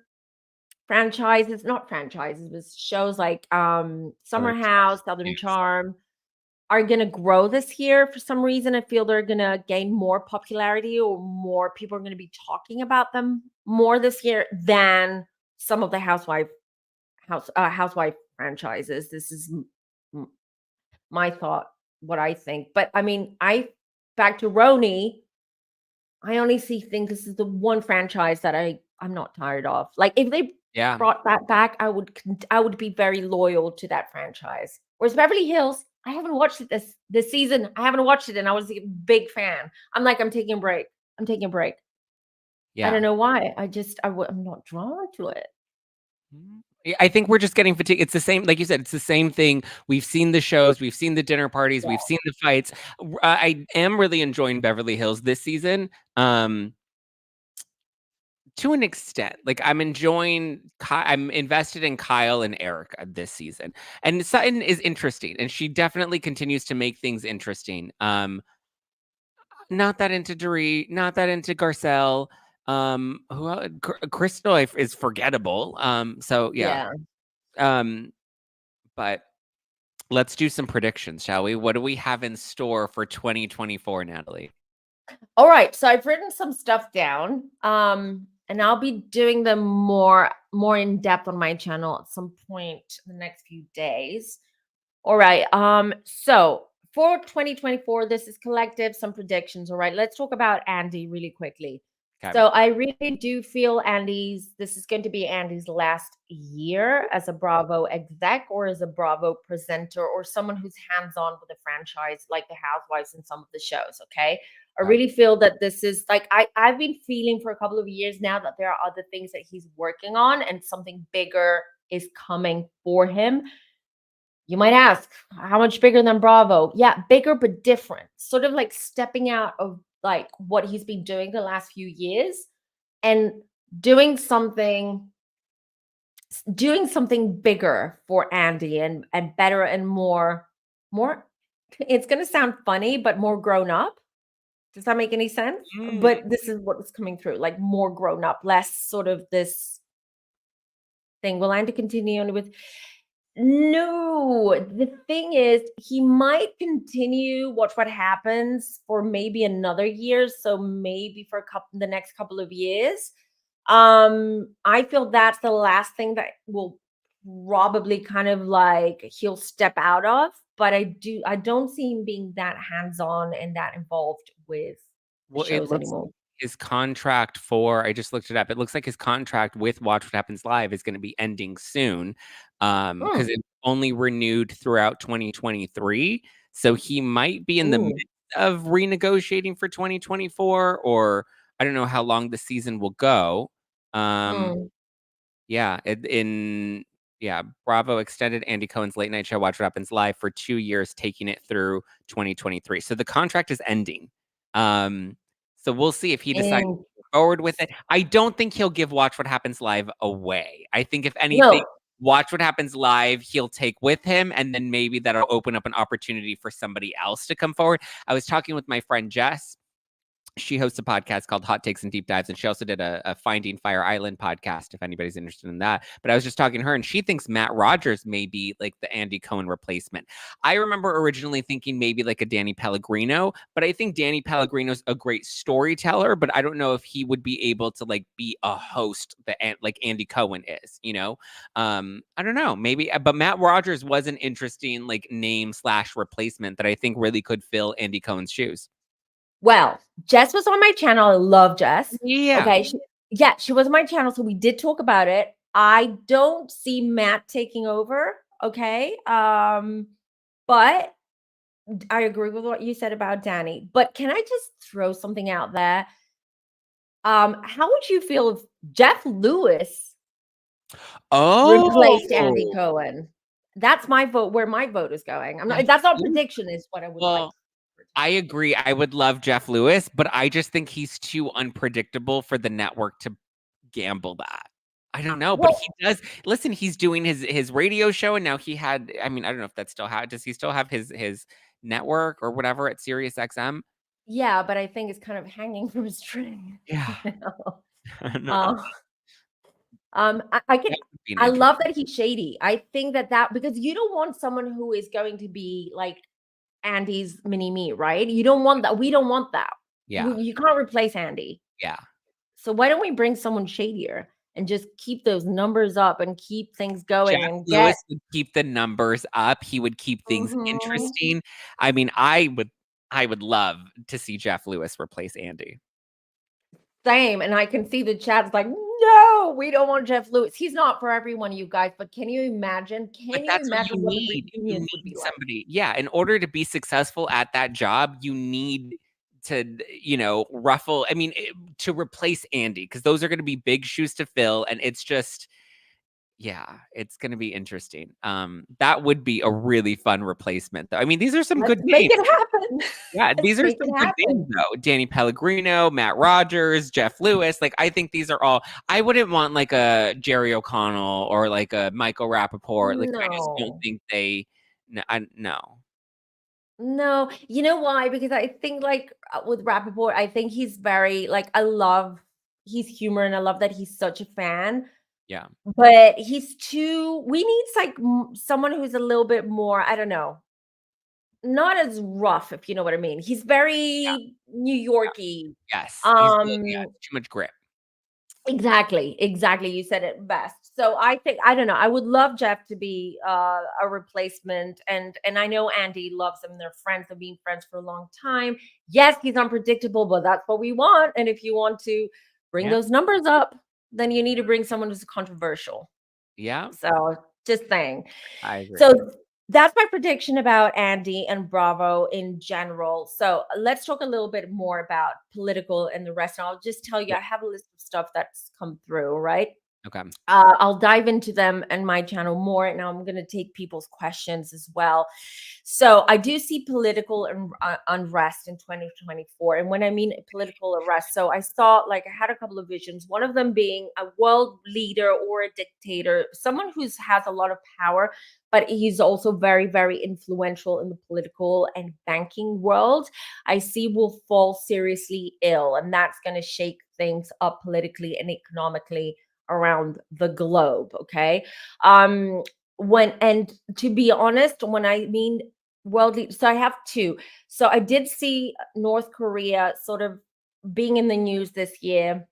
franchises, not franchises, but shows like Other Summer House, shows. Southern Yes. Charm are going to grow this year for some reason. I feel they're going to gain more popularity or more people are going to be talking about them more this year than some of the housewife franchises. This is m- my thought, what I think. But I mean, I back to Roni, I only see think this is the one franchise that I'm not tired of. Like if they Yeah. brought that back, I would be very loyal to that franchise. Whereas Beverly Hills, I haven't watched it this season. I haven't watched it, and I was a big fan. I'm like, I'm taking a break. I'm taking a break. I Yeah. don't know why. I'm not drawn to it. Yeah, I think we're just getting fatigued. It's the same, like you said, it's the same thing. We've seen the shows, we've seen the dinner parties, Yeah. we've seen the fights. I am really enjoying Beverly Hills this season. To an extent, like I'm enjoying. I'm invested in Kyle and Erica this season, and Sutton is interesting, and she definitely continues to make things interesting. Not that into Dorit, not that into Garcelle. Crystal is forgettable. So yeah. Yeah. Um, but let's do some predictions, shall we? What do we have in store for 2024, Natalie? All right. So I've written some stuff down. And I'll be doing them more in depth on my channel at some point in the next few days. All right. So for 2024, this is collective, some predictions. All right. Let's talk about Andy really quickly. Okay. So I really do feel this is going to be Andy's last year as a Bravo exec or as a Bravo presenter or someone who's hands-on with the franchise, like the Housewives and some of the shows. Okay. I Okay. really feel that this is like I've been feeling for a couple of years now that there are other things that he's working on and something bigger is coming for him. You might ask, how much bigger than Bravo? Yeah, bigger but different. Sort of like stepping out of like what he's been doing the last few years and doing something bigger for Andy and better and more it's going to sound funny but more grown up. Does that make any sense? Mm, But this is what's coming through, like more grown up, less sort of this thing. Will Andy continue on with No, the thing is, he might continue watch what happens for maybe another year, so maybe for the next couple of years. I feel that's the last thing that will probably kind of like he'll step out of, but I don't see him being that hands-on and that involved with the well, it shows looks anymore. his contract for I just looked it up. It looks like his contract with Watch What Happens Live is going to be ending soon. Because Mm, it only renewed throughout 2023. So he might be in the ooh, midst of renegotiating for 2024, or I don't know how long the season will go. Um, mm, Yeah, yeah, Bravo extended Andy Cohen's late night show Watch What Happens Live for 2 years, taking it through 2023. So the contract is ending. So we'll see if he decides to and go forward with it. I don't think he'll give Watch What Happens Live away. I think if anything, no, Watch What Happens Live he'll take with him, and then maybe that'll open up an opportunity for somebody else to come forward. I was talking with my friend Jess, She hosts a podcast called Hot Takes and Deep Dives, and she also did a Finding Fire Island podcast, if anybody's interested in that. But I was just talking to her, and she thinks Matt Rogers may be like the Andy Cohen replacement. I remember originally thinking maybe like a Danny Pellegrino, but I think Danny Pellegrino's a great storyteller, but I don't know if he would be able to like be a host like Andy Cohen is, you know? I don't know, maybe, but Matt Rogers was an interesting like name / replacement that I think really could fill Andy Cohen's shoes. Well, Jess was on my channel. I love Jess. Yeah. Okay. She was on my channel. So we did talk about it. I don't see Matt taking over. Okay. But I agree with what you said about Danny. But can I just throw something out there? How would you feel if Jeff Lewis replaced Andy Cohen? That's my vote, where my vote is going. That's not prediction, is what I would like. I agree. I would love Jeff Lewis, but I just think he's too unpredictable for the network to gamble that. I don't know, but he does. Listen, he's doing his radio show, and now he had. I mean, I don't know if that still does he still have his network or whatever at Sirius XM? Yeah, but I think it's kind of hanging from a string. Yeah. No. I love that he's shady. I think that because you don't want someone who is going to be like Andy's mini me, right? You don't want that. We don't want that. Yeah. You can't replace Andy. Yeah. So why don't we bring someone shadier and just keep those numbers up and keep things going? Jeff and Lewis would keep the numbers up. He would keep things interesting. I mean, I would love to see Jeff Lewis replace Andy. Same. And I can see the chat's like, no, we don't want Jeff Lewis. He's not for everyone, you guys. But can you imagine? Can you imagine what the reunion would be like? Somebody, yeah. In order to be successful at that job, you need to, ruffle. I mean, to replace Andy, because those are going to be big shoes to fill, and it's just. Yeah, it's going to be interesting. That would be a really fun replacement, though. I mean, these are some good names. Make it happen. Yeah, these are some good names, though. Danny Pellegrino, Matt Rogers, Jeff Lewis. Like, I think these are all. I wouldn't want like a Jerry O'Connell or like a Michael Rappaport. Like, I just don't think they. No. No, you know why? Because I think like with Rappaport, I think he's very like he's humor, and I love that he's such a fan. Yeah. But we need like someone who's a little bit more, I don't know, not as rough, if you know what I mean. He's very New Yorky. Yeah. Yes. Too much grit. Exactly. You said it best. So I don't know. I would love Jeff to be a replacement. And I know Andy loves him. They're friends. They've been friends for a long time. Yes, he's unpredictable, but that's what we want. And if you want to bring those numbers up, then you need to bring someone who's controversial. Yeah. So just saying. I agree. So that's my prediction about Andy and Bravo in general. So let's talk a little bit more about political and the rest. And I'll just tell you, I have a list of stuff that's come through, right? Okay. I'll dive into them and my channel more. And I'm going to take people's questions as well. So I do see political unrest in 2024. And when I mean political unrest, so I had a couple of visions, one of them being a world leader or a dictator, someone who has a lot of power, but he's also very, very influential in the political and banking world. I see will fall seriously ill, and that's going to shake things up politically and economically around the globe. Okay. And to be honest, when I mean worldly, so I have two. So I did see North Korea sort of being in the news this year.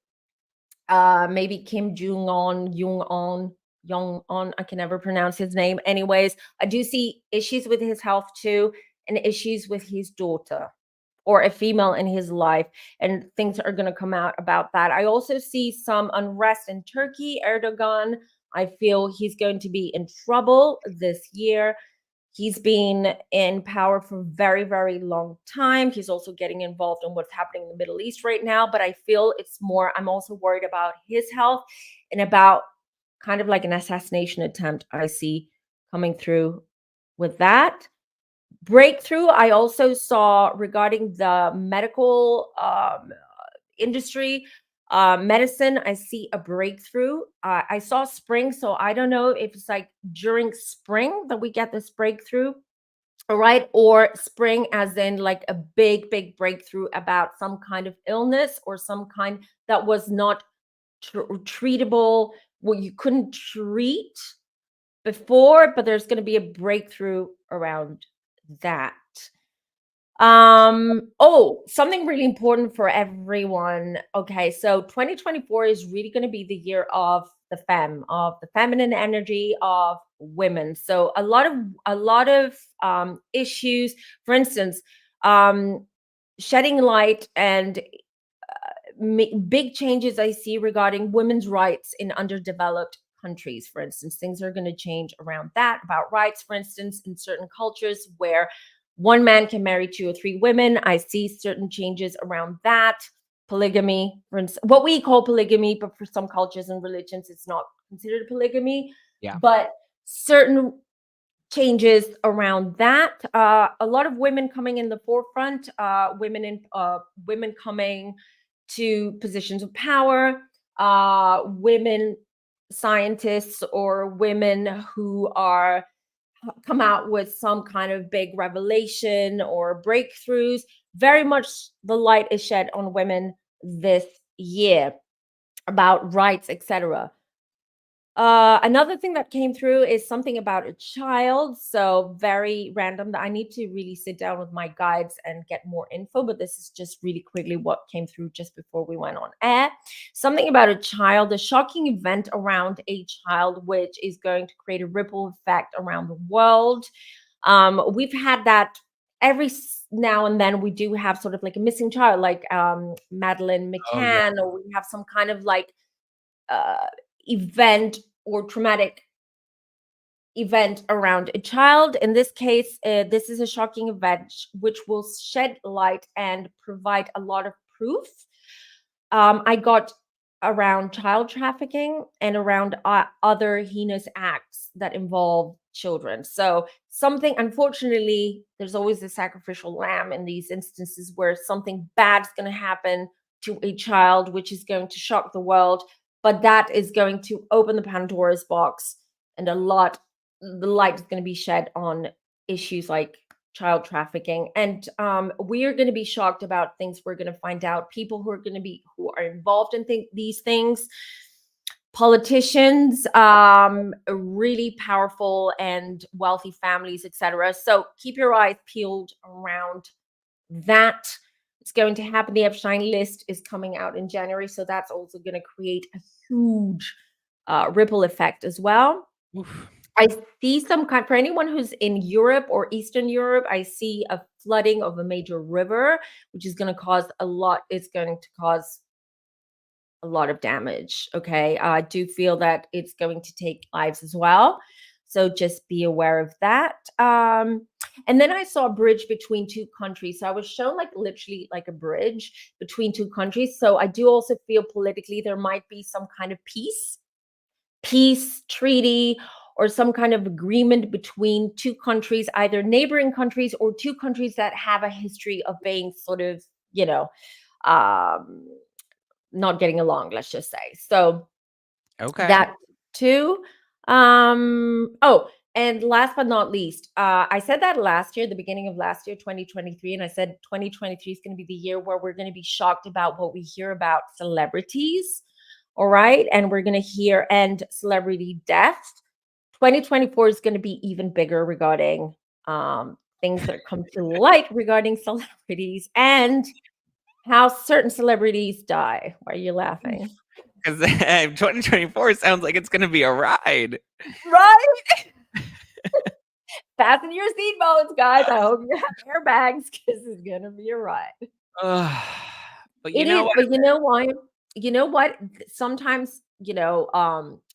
Maybe Kim Jong-un, I can never pronounce his name. Anyways, I do see issues with his health too, and issues with his daughter or a female in his life, and things are going to come out about that. I also see some unrest in Turkey. Erdogan, I feel he's going to be in trouble this year. He's been in power for a very, very long time. He's also getting involved in what's happening in the Middle East right now. But I feel I'm also worried about his health and about kind of like an assassination attempt I see coming through with that. Breakthrough I also saw regarding the medical industry, medicine. I see a breakthrough. I saw spring, so I don't know if it's like during spring that we get this breakthrough. All right. Or spring, as in like a big breakthrough about some kind of illness or some kind that was not treatable, what you couldn't treat before, but there's going to be a breakthrough around that. Oh, something really important for everyone. Okay, so 2024 is really going to be the year of the feminine energy of women. So a lot of issues, for instance, um shedding light and big changes I see regarding women's rights in underdeveloped countries. For instance, things are going to change around that, about rights, for instance, in certain cultures where one man can marry 2 or 3 women. I see certain changes around that. Polygamy, for instance, what we call polygamy, but for some cultures and religions, it's not considered polygamy. Yeah. But certain changes around that. A lot of women coming in the forefront, women coming to positions of power, women scientists or women who are come out with some kind of big revelation or breakthroughs. Very much the light is shed on women this year about rights, etc. Another thing that came through is something about a child. So very random that I need to really sit down with my guides and get more info, but this is just really quickly what came through just before we went on air. Something about a child, a shocking event around a child, which is going to create a ripple effect around the world. We've had that every now and then. We do have sort of like a missing child, like Madeleine Oh yeah. McCann, or we have some kind of like uh, event or traumatic event around a child. In this case, this is a shocking event which will shed light and provide a lot of proof. I got around child trafficking and around other heinous acts that involve children. So, something, unfortunately, there's always a sacrificial lamb in these instances where something bad's going to happen to a child, which is going to shock the world. But that is going to open the Pandora's box, and the light is going to be shed on issues like child trafficking. And we are going to be shocked about things we're going to find out. People who are involved in these things, politicians, really powerful and wealthy families, etc. So keep your eyes peeled around that. It's going to happen. The Epstein list is coming out in January, so that's also going to create a huge ripple effect as well. Oof. I see some kind, for anyone who's in Europe or Eastern Europe, I see a flooding of a major river, which is going to cause it's going to cause a lot of damage. Okay. I do feel that it's going to take lives as well. So just be aware of that. And then I saw a bridge between 2 countries. So I was shown like literally like a bridge between 2 countries. So I do also feel politically there might be some kind of peace treaty or some kind of agreement between 2 countries, either neighboring countries or 2 countries that have a history of being sort of, um, not getting along, let's just say. So Okay. that too. Oh, and last but not least, I said that last year, the beginning of last year, 2023, and I said 2023 is going to be the year where we're going to be shocked about what we hear about celebrities. All right. And we're going to hear and celebrity death. 2024 is going to be even bigger regarding things that come to light regarding celebrities and how certain celebrities die. Why are you laughing? Because 2024 sounds like it's going to be a ride. Right? Fasten your seatbelts, guys. I hope you have airbags because it's going to be a ride. But you It know is, what? but you know why? You know what? Sometimes,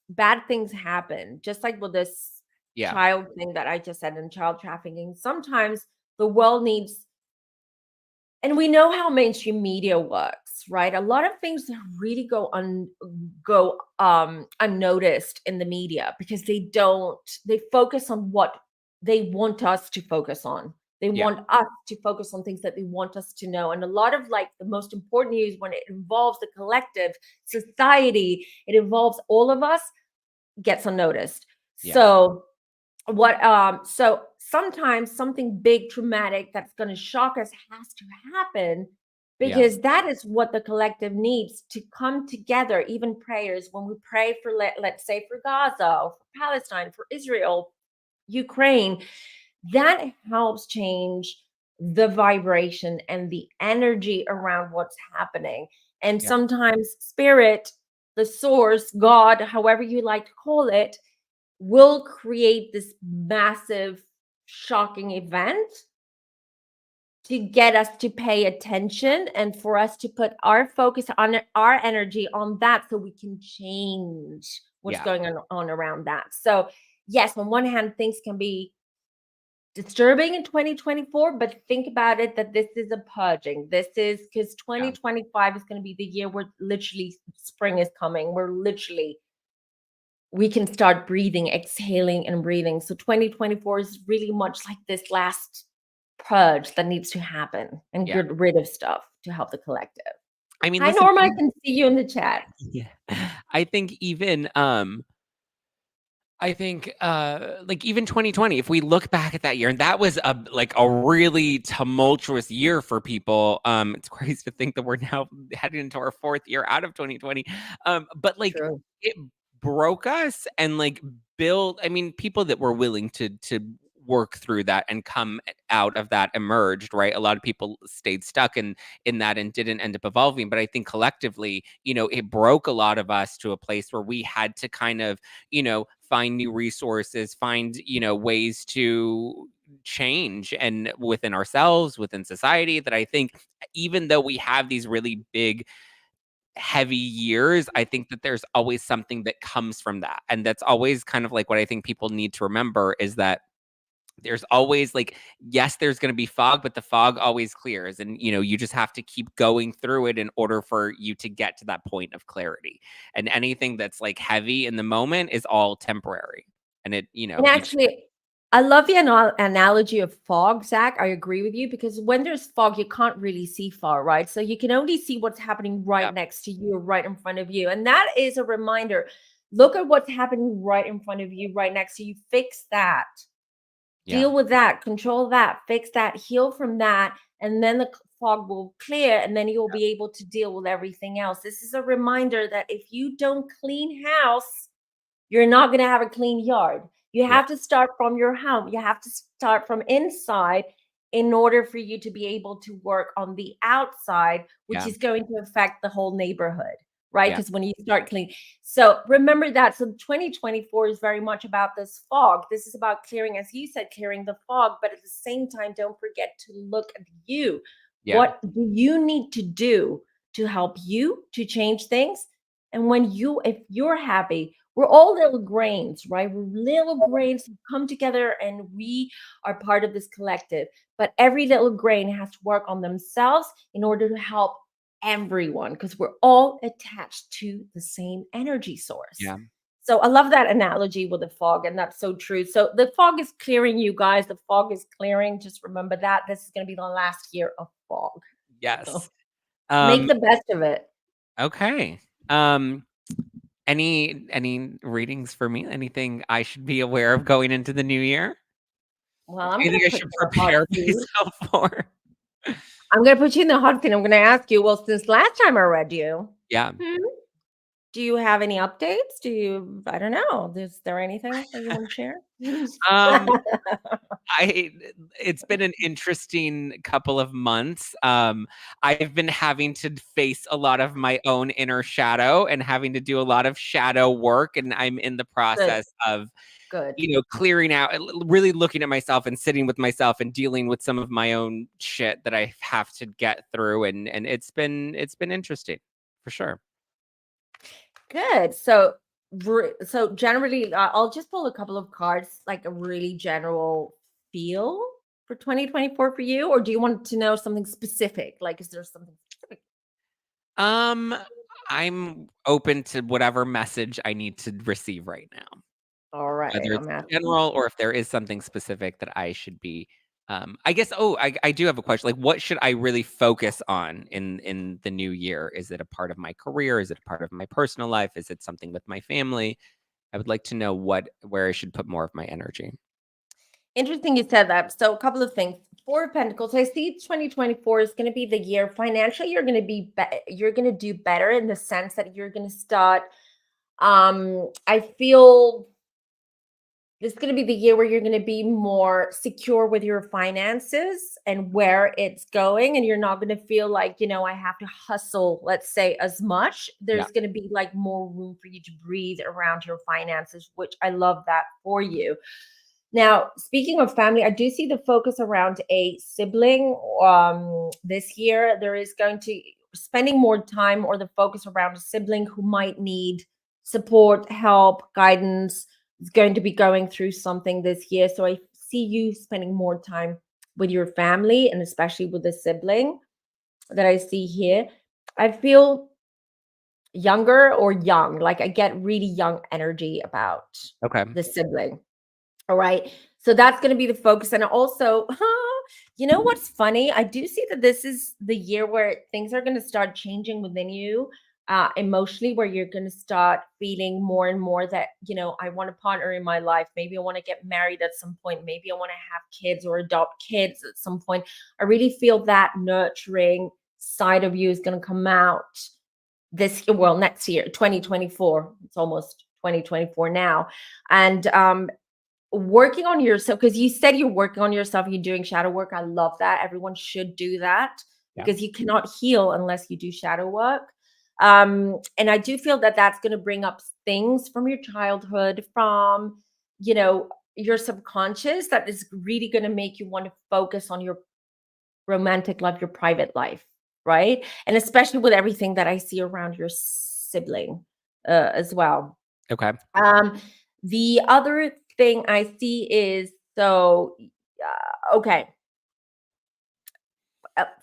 bad things happen, just like with this Yeah. child thing that I just said in child trafficking. Sometimes the world needs, and we know how mainstream media works, right? A lot of things really go unnoticed in the media because they focus on what they want us to focus on. They Yeah. want us to focus on things that they want us to know. And a lot of like the most important news when it involves the collective society, it involves all of us, gets unnoticed. Yeah. So what so sometimes something big, traumatic that's going to shock us has to happen, Yeah. because that is what the collective needs to come together. Even prayers, when we pray for, let's say, for Gaza or for Palestine, for Israel, Ukraine, that helps change the vibration and the energy around what's happening. And Yeah. sometimes spirit, the source, God, however you like to call it, will create this massive, shocking event to get us to pay attention and for us to put our focus on our energy on that, so we can change what's Yeah. going on around that. So yes, on one hand, things can be disturbing in 2024, but think about it that this is a purging. This is because Yeah. 2025 is going to be the year where literally spring is coming. We're literally, we can start breathing, exhaling and breathing. So 2024 is really much like this last purge that needs to happen and Yeah. get rid of stuff to help the collective. I mean, Hi, listen, Norma. I can see you in the chat. yeah. I think even I think like even 2020, if we look back at that year, and that was a really tumultuous year for people. It's crazy to think that we're now heading into our 4th year out of 2020. But like True. it broke us and like built, I mean, people that were willing to work through that and come out of that emerged, right? A lot of people stayed stuck in that and didn't end up evolving. But I think collectively, it broke a lot of us to a place where we had to kind of, find new resources, find, ways to change and within ourselves, within society, that I think even though we have these really big heavy years, I think that there's always something that comes from that. And that's always kind of like what I think people need to remember is that there's always like, yes, there's going to be fog, but the fog always clears. And, you just have to keep going through it in order for you to get to that point of clarity. And anything that's like heavy in the moment is all temporary. And it, And actually, I love the analogy of fog, Zach. I agree with you, because when there's fog, you can't really see far, right? So you can only see what's happening yeah, right next to you, right in front of you. And that is a reminder. Look at what's happening right in front of you, right next to you. Fix that. yeah, Deal with that, control that, fix that, heal from that, and then the fog will clear, and then you'll be able to deal with everything else. This is a reminder that if you don't clean house, you're not going to have a clean yard. You yeah, have to start from your home. You have to start from inside in order for you to be able to work on the outside, which yeah, is going to affect the whole neighborhood, right? yeah, Because when you start clean. So remember that. So 2024 is very much about this fog. This is about clearing, as you said, clearing the fog. But at the same time, don't forget to look at you. yeah, What do you need to do to help you to change things? And if you're happy, we're all little grains, right? We're little grains who come together and we are part of this collective. But every little grain has to work on themselves in order to help everyone, because we're all attached to the same energy source. yeah. So I love that analogy with the fog, and that's so true. So the fog is clearing, you guys. The fog is clearing. Just remember that this is going to be the last year of fog. So Yes. make Um, the best of it. okay. Um, any readings for me? Anything I should be aware of going into the new year? Well, I'm going Anything to I put should you in the hot prepare seat. myself for? I'm going to put you in the hot seat. I'm going to ask you, well, since last time I read you, Yeah. hmm, do you have any updates? I don't know. Is there anything that you want to share? Um, I it's been an interesting couple of months. I've been having to face a lot of my own inner shadow and having to do a lot of shadow work, and I'm in the Good, process of, good. clearing out, really looking at myself and sitting with myself and dealing with some of my own shit that I have to get through, and it's been interesting for sure. Good. So generally, I'll just pull a couple of cards, like a really general feel for 2024 for you, or do you want to know something specific? Like, is there something specific? Um, I'm open to whatever message I need to receive right now. All right, Whether it's I'm asking. general or if there is something specific that I should be, I guess, I do have a question, like, what should I really focus on in the new year? Is it a part of my career? Is it a part of my personal life? Is it something with my family? I would like to know where I should put more of my energy. Interesting you said that. So a couple of things. Four of Pentacles. I see 2024 is going to be the year financially. You're going to you're going to do better in the sense that you're going to start. I feel this is going to be the year where you're going to be more secure with your finances and where it's going. And you're not going to feel like, I have to hustle, let's say, as much. Yeah. There's going to be like more room for you to breathe around your finances, which I love that for you. Now, speaking of family, I do see the focus around a sibling this year. There is going to spending more time or the focus around a sibling who might need support, help, guidance, is going to be going through something this year. So I see you spending more time with your family and especially with a sibling that I see here. I feel younger or young, like I get really young energy about Okay. the sibling. All right. So that's going to be the focus. And also, you know what's funny? I do see that this is the year where things are going to start changing within you emotionally, where you're going to start feeling more and more that, I want a partner in my life. Maybe I want to get married at some point. Maybe I want to have kids or adopt kids at some point. I really feel that nurturing side of you is going to come out next year, 2024. It's almost 2024 now. And working on yourself, because you said you're working on yourself, you're doing shadow work. I love that. Everyone should do that because you cannot heal unless you do shadow work. And I do feel that that's going to bring up things from your childhood, from your subconscious, that is really going to make you want to focus on your romantic life, your private life, right? And especially with everything that I see around your sibling as well. Okay. The other thing I see is okay.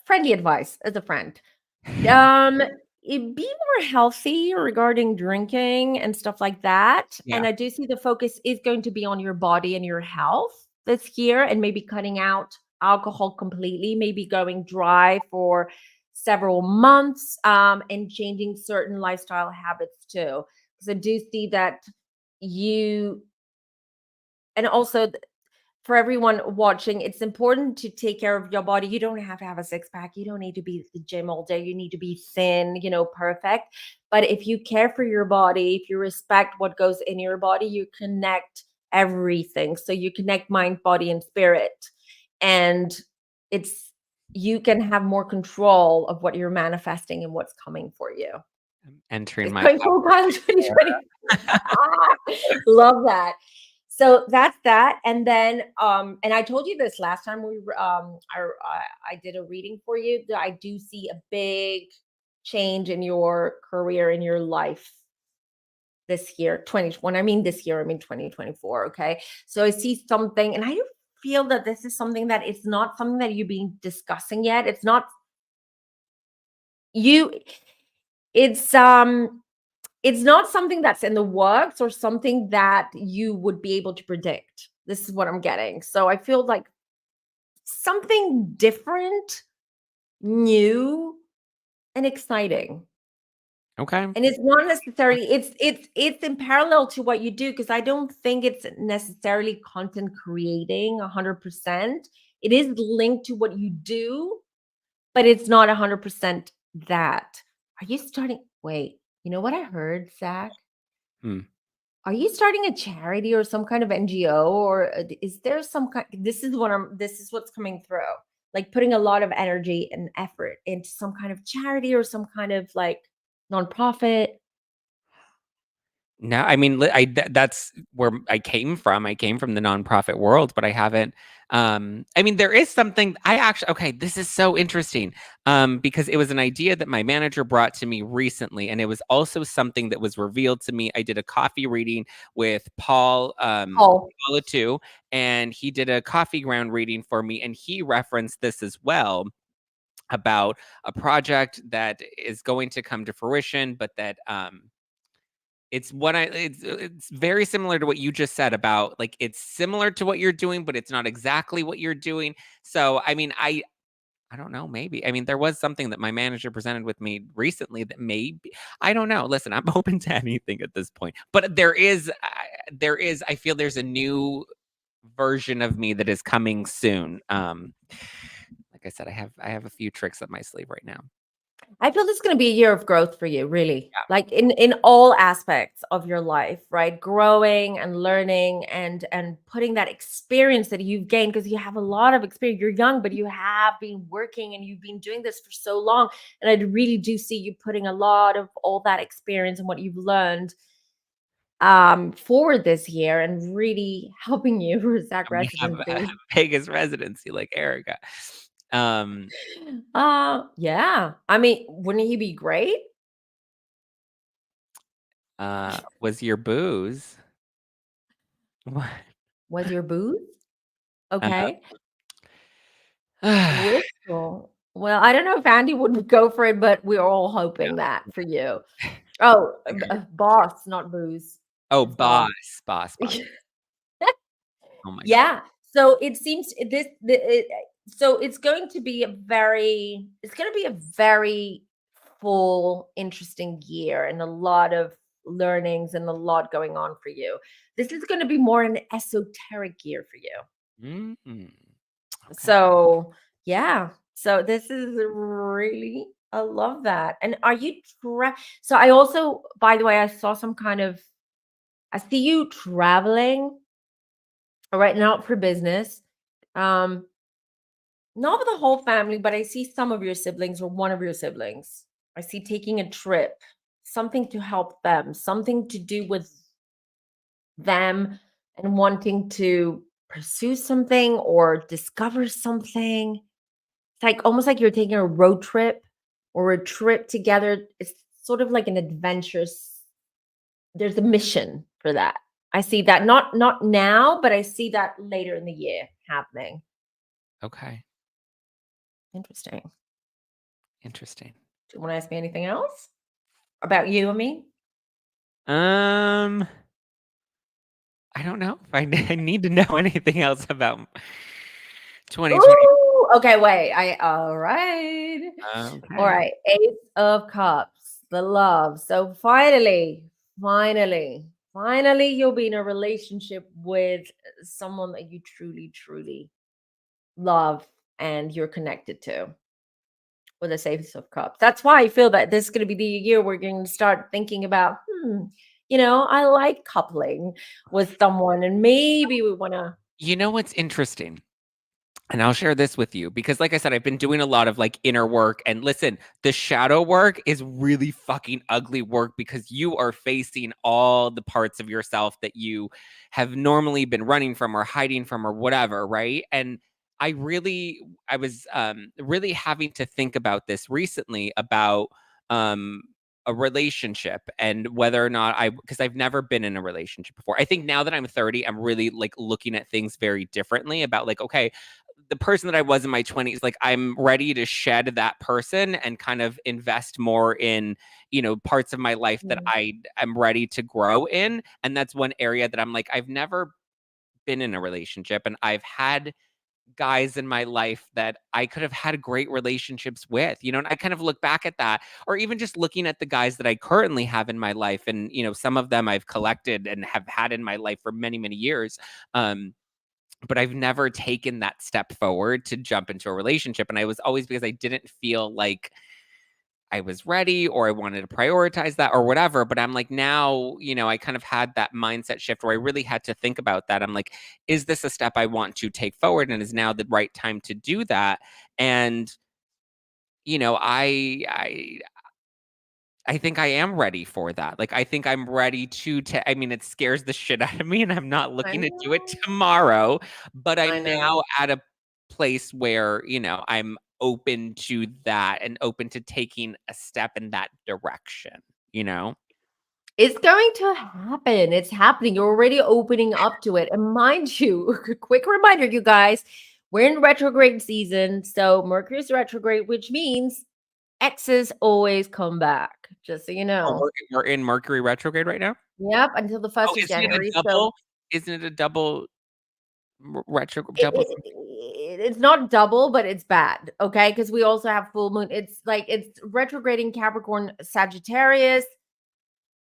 Friendly advice as a friend. Be more healthy regarding drinking and stuff like that. Yeah. And I do see the focus is going to be on your body and your health this year, and maybe cutting out alcohol completely, maybe going dry for several months, and changing certain lifestyle habits too. Because I do see that you, and also for everyone watching, it's important to take care of your body. You don't have to have a six pack. You don't need to be at the gym all day. You need to be thin, perfect. But if you care for your body, if you respect what goes in your body, you connect everything. So you connect mind, body, and spirit. And you can have more control of what you're manifesting and what's coming for you. I'm entering It's my going full time 2020. Love that. So that's that. And then and I told you this last time I did a reading for you, that I do see a big change in your career, in your life this year. When I mean this year, I mean 2024. Okay. So I see something, and I feel that this is something that it's not something that you've been discussing yet. It's not you, it's not something that's in the works or something that you would be able to predict. This is what I'm getting. So I feel like something different, new, and exciting. Okay. And it's not necessarily it's in parallel to what you do, because I don't think it's necessarily content creating 100%. It is linked to what you do, but it's not 100% that. Are you starting? Wait, you know what I heard, Zach? Hmm. Are you starting a charity or some kind of NGO, or is there some kind? This is what's coming through. Like putting a lot of energy and effort into some kind of charity or some kind of like nonprofit. No, I mean, that's where I came from. I came from the nonprofit world, but I haven't. I mean, there is something I actually. Okay, this is so interesting. Because it was an idea that my manager brought to me recently, and it was also something that was revealed to me. I did a coffee reading with Paul, Oh, Paula too, and he did a coffee ground reading for me, and he referenced this as well about a project that is going to come to fruition, but that it's very similar to what you just said about, like, it's similar to what you're doing, but it's not exactly what you're doing. So, I mean, I don't know, maybe. I mean, there was something that my manager presented with me recently that maybe I don't know. Listen, I'm open to anything at this point. But there is I feel there's a new version of me that is coming soon. Like I said, I have a few tricks up my sleeve right now. I feel this is going to be a year of growth for you, really. Like in all aspects of your life, right? Growing and learning and putting that experience that you've gained, because you have a lot of experience. You're young, but you have been working and you've been doing this for so long. And I really do see you putting a lot of all that experience and what you've learned forward this year and really helping you for Zack I'm gonna have residency. Vegas residency like Erica. Um, Yeah. I mean, wouldn't he be great? was your booze? What? Was your booth? Uh, Okay. Whistle. Well, I don't know if Andy would go for it, but we're all hoping that for you. Oh, boss, not booze. oh, It's boss. boss. Oh my god. Yeah. So it seems so it's going to be a very full, interesting year and a lot of learnings and a lot going on for you. This is going to be more an esoteric year for you. Okay. So yeah. So this is really, I love that. And are you so I also, by the way, I saw some kind of, I see you traveling, all right, not for business. Um, Not with the whole family, but I see some of your siblings or one of your siblings. I see taking a trip, something to help them, something to do with them and wanting to pursue something or discover something. It's like almost like you're taking a road trip or a trip together. It's sort of like an adventure. There's a mission for that. I see that not now, but I see that later in the year happening. Okay. Interesting. Interesting. Do you want to ask me anything else about you and me? Um, I don't know if I need to know anything else about 2020. Ooh, okay, wait. All right. All Okay. right. Ace of Cups, the love. So finally, you'll be in a relationship with someone that you truly, truly love and you're connected to, with a Ace of Cups. That's why I feel that this is going to be the year we're going to start thinking about, I like coupling with someone and maybe we want to. You know what's interesting? And I'll share this with you because, like I said, I've been doing a lot of like inner work. And listen, the shadow work is really fucking ugly work because you are facing all the parts of yourself that you have normally been running from or hiding from or whatever. Right. And I was really having to think about this recently about um, a relationship and whether or not because I've never been in a relationship before. I think now that I'm 30, I'm really like looking at things very differently about like, okay, the person that I was in my 20s, like I'm ready to shed that person and kind of invest more in, parts of my life that Mm. I'm ready to grow in. And that's one area that I'm like, I've never been in a relationship and I've had guys in my life that I could have had great relationships with, and I kind of look back at that, or even just looking at the guys that I currently have in my life. And, some of them I've collected and have had in my life for many, many years. But I've never taken that step forward to jump into a relationship. And I was always because I didn't feel like I was ready or I wanted to prioritize that or whatever. But I'm like, now, I kind of had that mindset shift where I really had to think about that. I'm like, is this a step I want to take forward? And is now the right time to do that? And, I think I am ready for that. Like, I think I'm ready I mean, it scares the shit out of me and I'm not I looking to do it know. tomorrow, but I I'm know. now at a place where, I'm open to that and open to taking a step in that direction, you know? It's going to happen. It's happening. You're already opening up to it. And mind you, quick reminder, you guys, we're in retrograde season. So Mercury's retrograde, which means exes always come back, just so you Oh, know. we're in Mercury retrograde right now? Yep, until the Oh, 1st of January. So isn't it a double retro it, double it, it's not double, but it's bad. Okay. Because we also have full moon. It's like it's retrograding Capricorn, Sagittarius,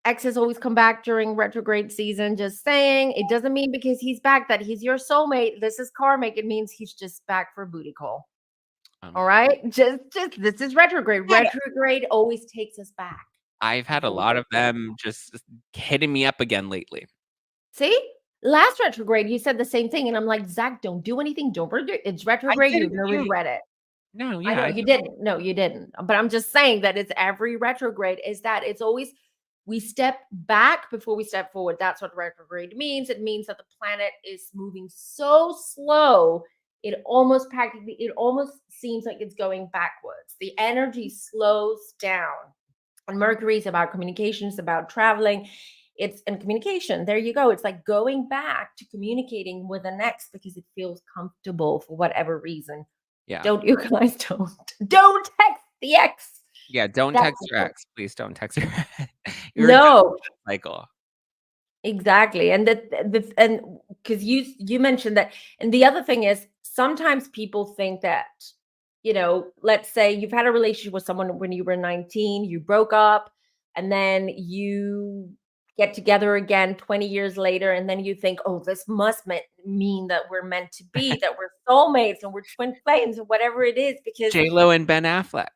exes always come back during retrograde season. Just saying, it doesn't mean because he's back that he's your soulmate. This is karmic. It means he's just back for booty call. All right, just this is retrograde. Retrograde always takes us back. I've had a lot of them just hitting me up again lately. See, last retrograde, you said the same thing, and I'm like, Zach, don't do anything. Don't regret. It's retrograde. You're gonna regret it. No, yeah, I know you didn't. No, you didn't. But I'm just saying that it's every retrograde is that it's always we step back before we step forward. That's what retrograde means. It means that the planet is moving so slow. It almost seems like it's going backwards. The energy slows down. And Mercury is about communications, about traveling. It's in communication. There you go. It's like going back to communicating with an ex because it feels comfortable for whatever reason. Yeah. Don't you guys don't text the ex. Yeah, don't text your ex. Please don't text your ex. No. Cycle. Exactly. And and because you mentioned that. And the other thing is sometimes people think that, let's say you've had a relationship with someone when you were 19, you broke up, and then you get together again 20 years later, and then you think, oh, this must mean that we're meant to be, that we're soulmates and we're twin flames or whatever it is, because J-Lo and Ben Affleck.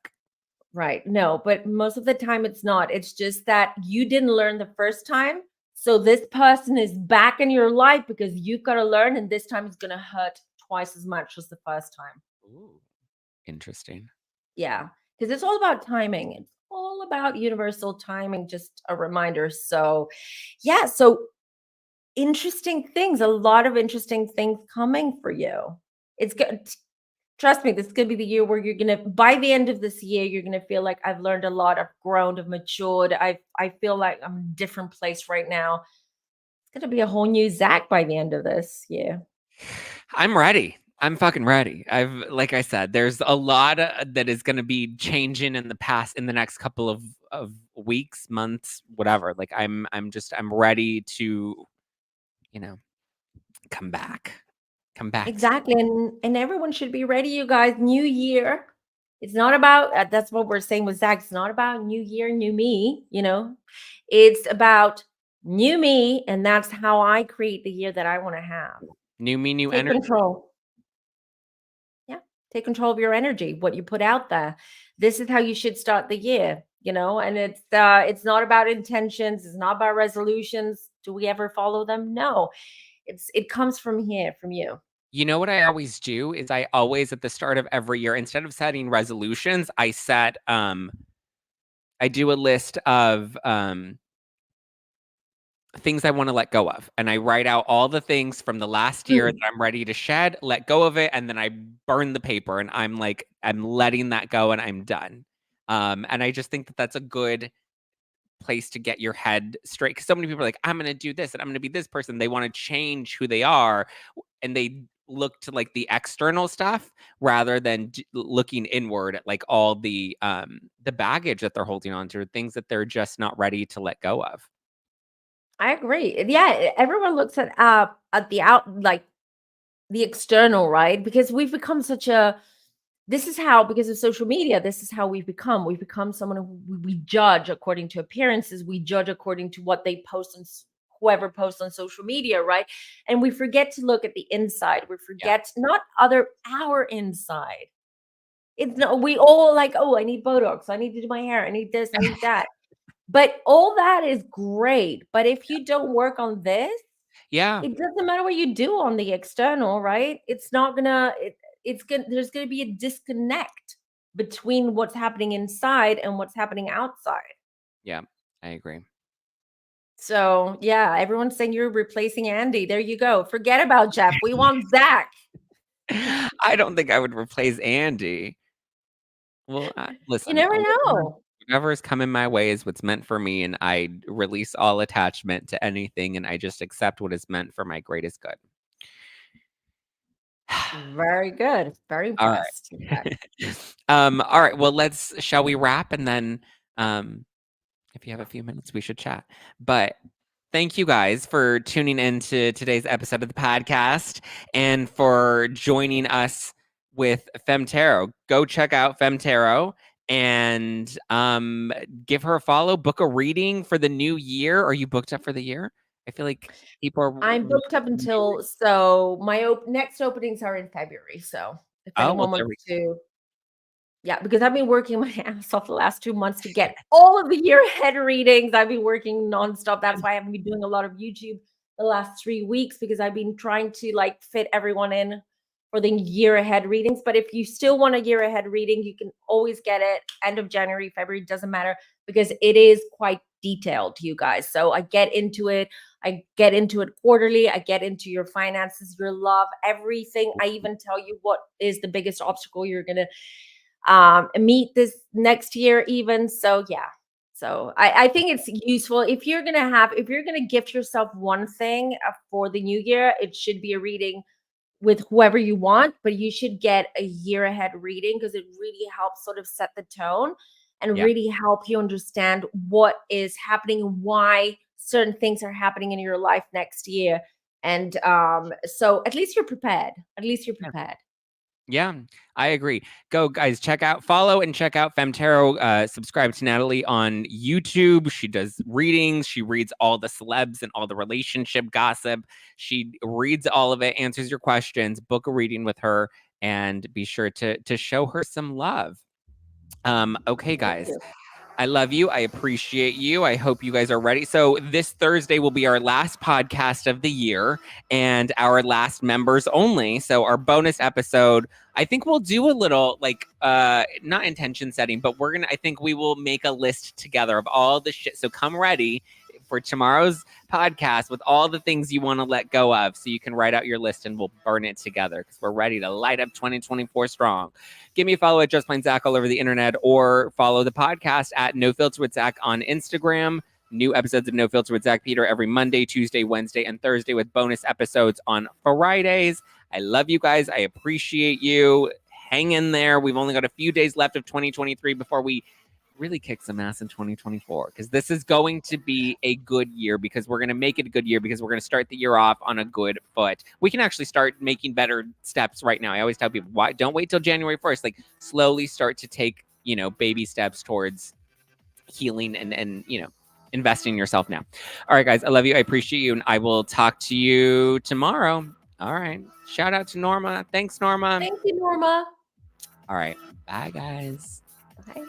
Right. No, but most of the time it's not. It's just that you didn't learn the first time. So this person is back in your life because you've got to learn, and this time it's going to hurt twice as much as the first time. Ooh, interesting. Yeah, because it's all about timing. It's all about universal timing. Just a reminder. So, yeah. So interesting things. A lot of interesting things coming for you. It's good. Trust me, this is going to be the year where you're going to, by the end of this year, you're going to feel like I've learned a lot, I've grown, I've matured. I feel like I'm in a different place right now. It's going to be a whole new Zach by the end of this year. I'm ready. I'm fucking ready. Like I said, there's a lot that is going to be changing in the next couple of weeks, months, whatever. Like I'm ready to, come back. Exactly. And everyone should be ready, you guys. New year. It's not about, that's what we're saying with Zach. It's not about new year, new me, It's about new me. And that's how I create the year that I want to have. New me, new Take energy. Control. Yeah. Take control of your energy, what you put out there. This is how you should start the year, and it's not about intentions. It's not about resolutions. Do we ever follow them? No. It comes from here, from you. You know what I always do is I always at the start of every year, instead of setting resolutions, I do a list of things I want to let go of. And I write out all the things from the last year that I'm ready to shed, let go of it, and then I burn the paper and I'm like, I'm letting that go and I'm done. And I just think that that's a good place to get your head straight, because so many people are like, I'm going to do this and I'm going to be this person. They want to change who they are, and they look to like the external stuff rather than looking inward at like all the baggage that they're holding on to, things that they're just not ready to let go of. I agree. Yeah, everyone looks at the external, right? Because we've become because of social media, this is how we've become. We've become someone who we judge according to appearances. We judge according to what they post and whoever posts on social media, right? And we forget to look at the inside. We forget our inside. We all like, oh, I need Botox. I need to do my hair. I need this. I need that. But all that is great. But if you don't work on this, it doesn't matter what you do on the external, right? It's not gonna. There's gonna be a disconnect between what's happening inside and what's happening outside. Yeah, I agree. So yeah, everyone's saying you're replacing Andy. There you go. Forget about Jeff. We want Zach. I don't think I would replace Andy. Well, listen. You never know. Whatever's coming my way is what's meant for me, and I release all attachment to anything, and I just accept what is meant for my greatest good. Very good. Very impressed. All right. Well, shall we wrap? And then if you have a few minutes, we should chat. But thank you guys for tuning in to today's episode of the podcast and for joining us with Femme Tarot. Go check out Femme Tarot and give her a follow, book a reading for the new year. Are you booked up for the year? I feel like people are I'm booked up until, so my next openings are in February. So if oh, well, anyone there wants we to, yeah, because I've been working my ass off the last 2 months to get all of the year ahead readings. I've been working nonstop. That's why I haven't been doing a lot of YouTube the last 3 weeks, because I've been trying to like fit everyone in for the year ahead readings. But if you still want a year ahead reading, you can always get it end of January, February, doesn't matter, because it is quite detailed, you guys. So I get into it. I get into it quarterly. I get into your finances, your love, everything. I even tell you what is the biggest obstacle you're going to meet this next year even. So yeah, so I think it's useful if you're gonna gift yourself one thing for the new year, it should be a reading with whoever you want, but you should get a year ahead reading, because it really helps sort of set the tone and yeah. really help you understand what is happening and why certain things are happening in your life next year. And so at least you're prepared. At least you're prepared. Yeah, I agree. Go, guys, follow and check out Femtaro. Subscribe to Natalie on YouTube. She does readings. She reads all the celebs and all the relationship gossip. She reads all of it, answers your questions. Book a reading with her, and be sure to show her some love. Okay, Thank guys. you. I love you. I appreciate you. I hope you guys are ready. So this Thursday will be our last podcast of the year and our last members only. So our bonus episode, I think we'll do a little like not intention setting, but I think we will make a list together of all the shit. So come ready for tomorrow's podcast with all the things you want to let go of, so you can write out your list and we'll burn it together, because we're ready to light up 2024 strong. Give me a follow at Just Plain Zack all over the internet, or follow the podcast at No Filter with Zack on Instagram. New episodes of No Filter with Zack Peter every Monday, Tuesday, Wednesday, and Thursday, with bonus episodes on Fridays. I love you guys. I appreciate you. Hang in there. We've only got a few days left of 2023 before we really kick some ass in 2024, because this is going to be a good year, because we're going to make it a good year, because we're going to start the year off on a good foot. We can actually start making better steps right now. I always tell people, why don't wait till January 1st, like slowly start to take, baby steps towards healing and investing in yourself now. All right, guys, I love you. I appreciate you, and I will talk to you tomorrow. All right. Shout out to Norma. Thanks, Norma. Thank you, Norma. All right. Bye, guys. Bye.